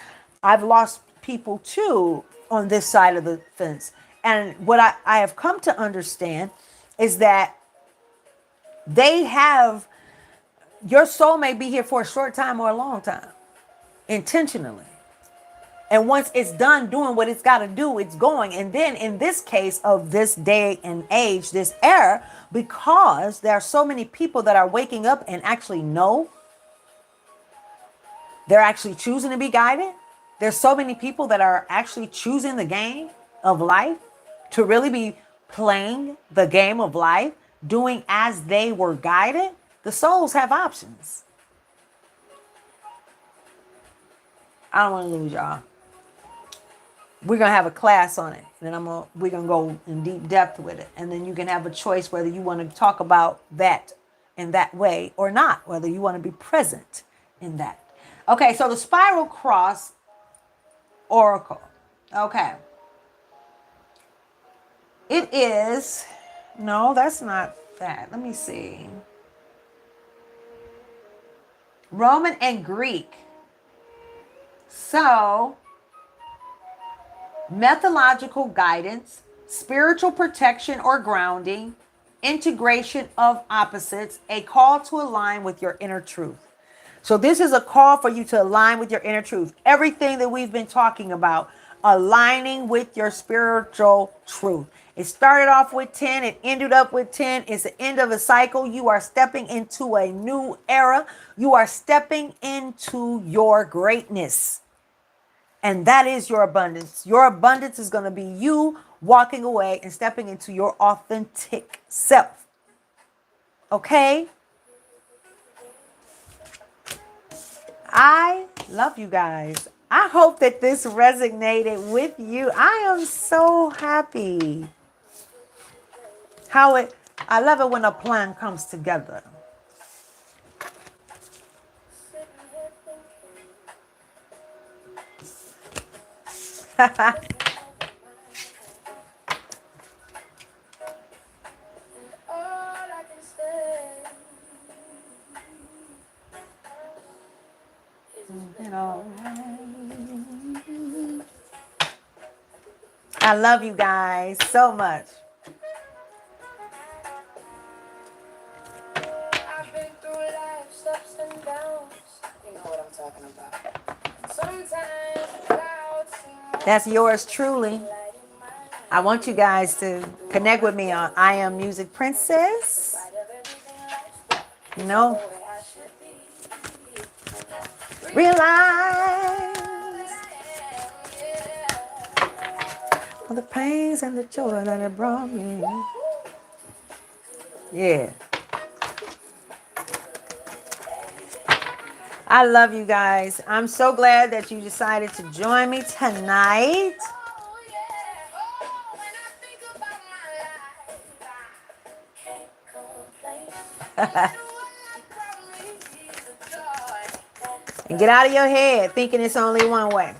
I've lost people too on this side of the fence. And what I have come to understand is that your soul may be here for a short time or a long time, intentionally. And once it's done doing what it's got to do, it's going. And then in this case of this day and age, this era, because there are so many people that are waking up and actually know they're actually choosing to be guided. There's so many people that are actually choosing the game of life to really be playing the game of life, doing as they were guided. The souls have options. I don't want to lose y'all. We're going to have a class on it. And then we're going to go in deep depth with it. And then you can have a choice whether you want to talk about that in that way or not, whether you want to be present in that. Okay, so the spiral cross oracle. Okay. It is, no, that's not that. Let me see. Roman and Greek. So, methodological guidance, spiritual protection or grounding, integration of opposites, a call to align with your inner truth. So this is a call for you to align with your inner truth. Everything that we've been talking about, aligning with your spiritual truth. It started off with 10. It ended up with 10. It's the end of a cycle. You are stepping into a new era. You are stepping into your greatness. And that is your abundance. Your abundance is going to be you walking away and stepping into your authentic self. Okay? I love you guys. I hope that this resonated with you. I am so happy. I love it when a plan comes together. I love you guys so much. I've been through life's ups and downs. You know what I'm talking about. Sometimes that's yours truly. I want you guys to connect with me on I Am Music Princess. You know, realize all the pains and the joy that it brought me. Yeah. I love you guys. I'm so glad that you decided to join me tonight. And get out of your head thinking it's only one way.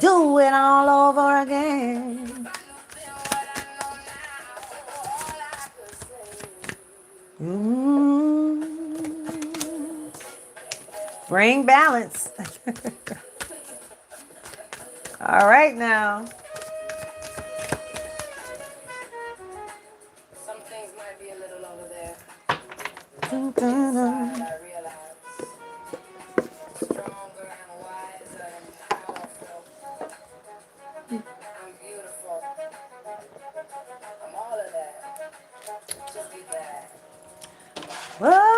Do it all over again. Mm. Bring balance. All right now. Some things might be a little over there. Dun, dun, dun. I realize stronger and wiser and powerful. I'm beautiful. I'm all of that. Just be glad. Oh,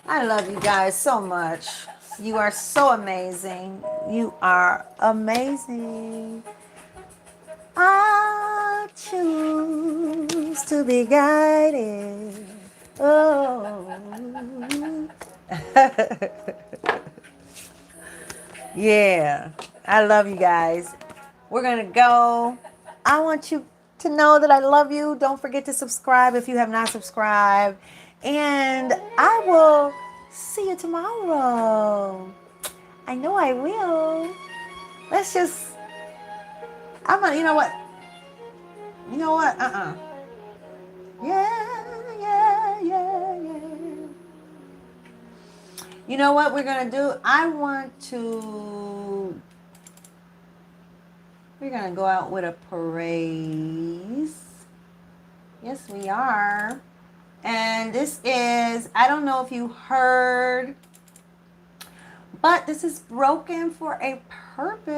I love you guys so much. You are so amazing. You are amazing. I choose to be guided. Oh. Yeah, I love you guys. We're going to go. I want you to know that I love you. Don't forget to subscribe if you have not subscribed. And I will see you tomorrow. I know I will. Let's just, I'm going to, you know what? You know what? Yeah, yeah, yeah, yeah. You know what we're going to do? We're going to go out with a praise. Yes, we are. And this is, I don't know if you heard, but this is broken for a purpose.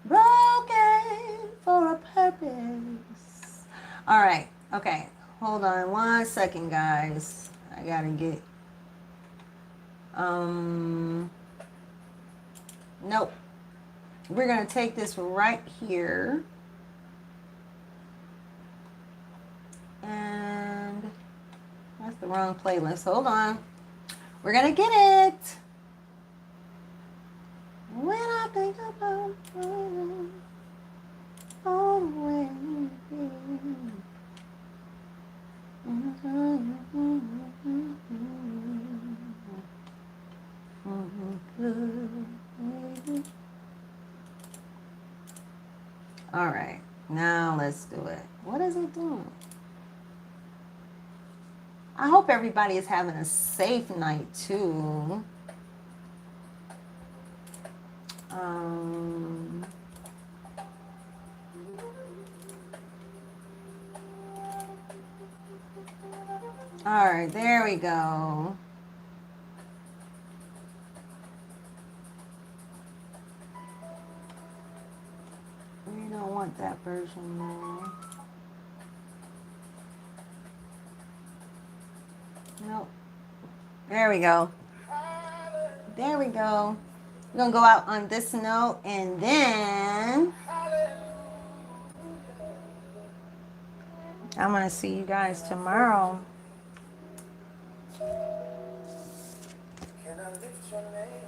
Broken for a purpose. All right. Okay. Hold on 1 second, guys. I got to get, nope. We're going to take this right here. And that's the wrong playlist. Hold on. We're going to get it. When I think about all the way all right, now let's do it. What is it doing? I hope everybody is having a safe night too. All right, there we go. We don't want that version now. Nope. There we go. There we go. We're going to go out on this note, and then I'm going to see you guys tomorrow. Can I lift your name?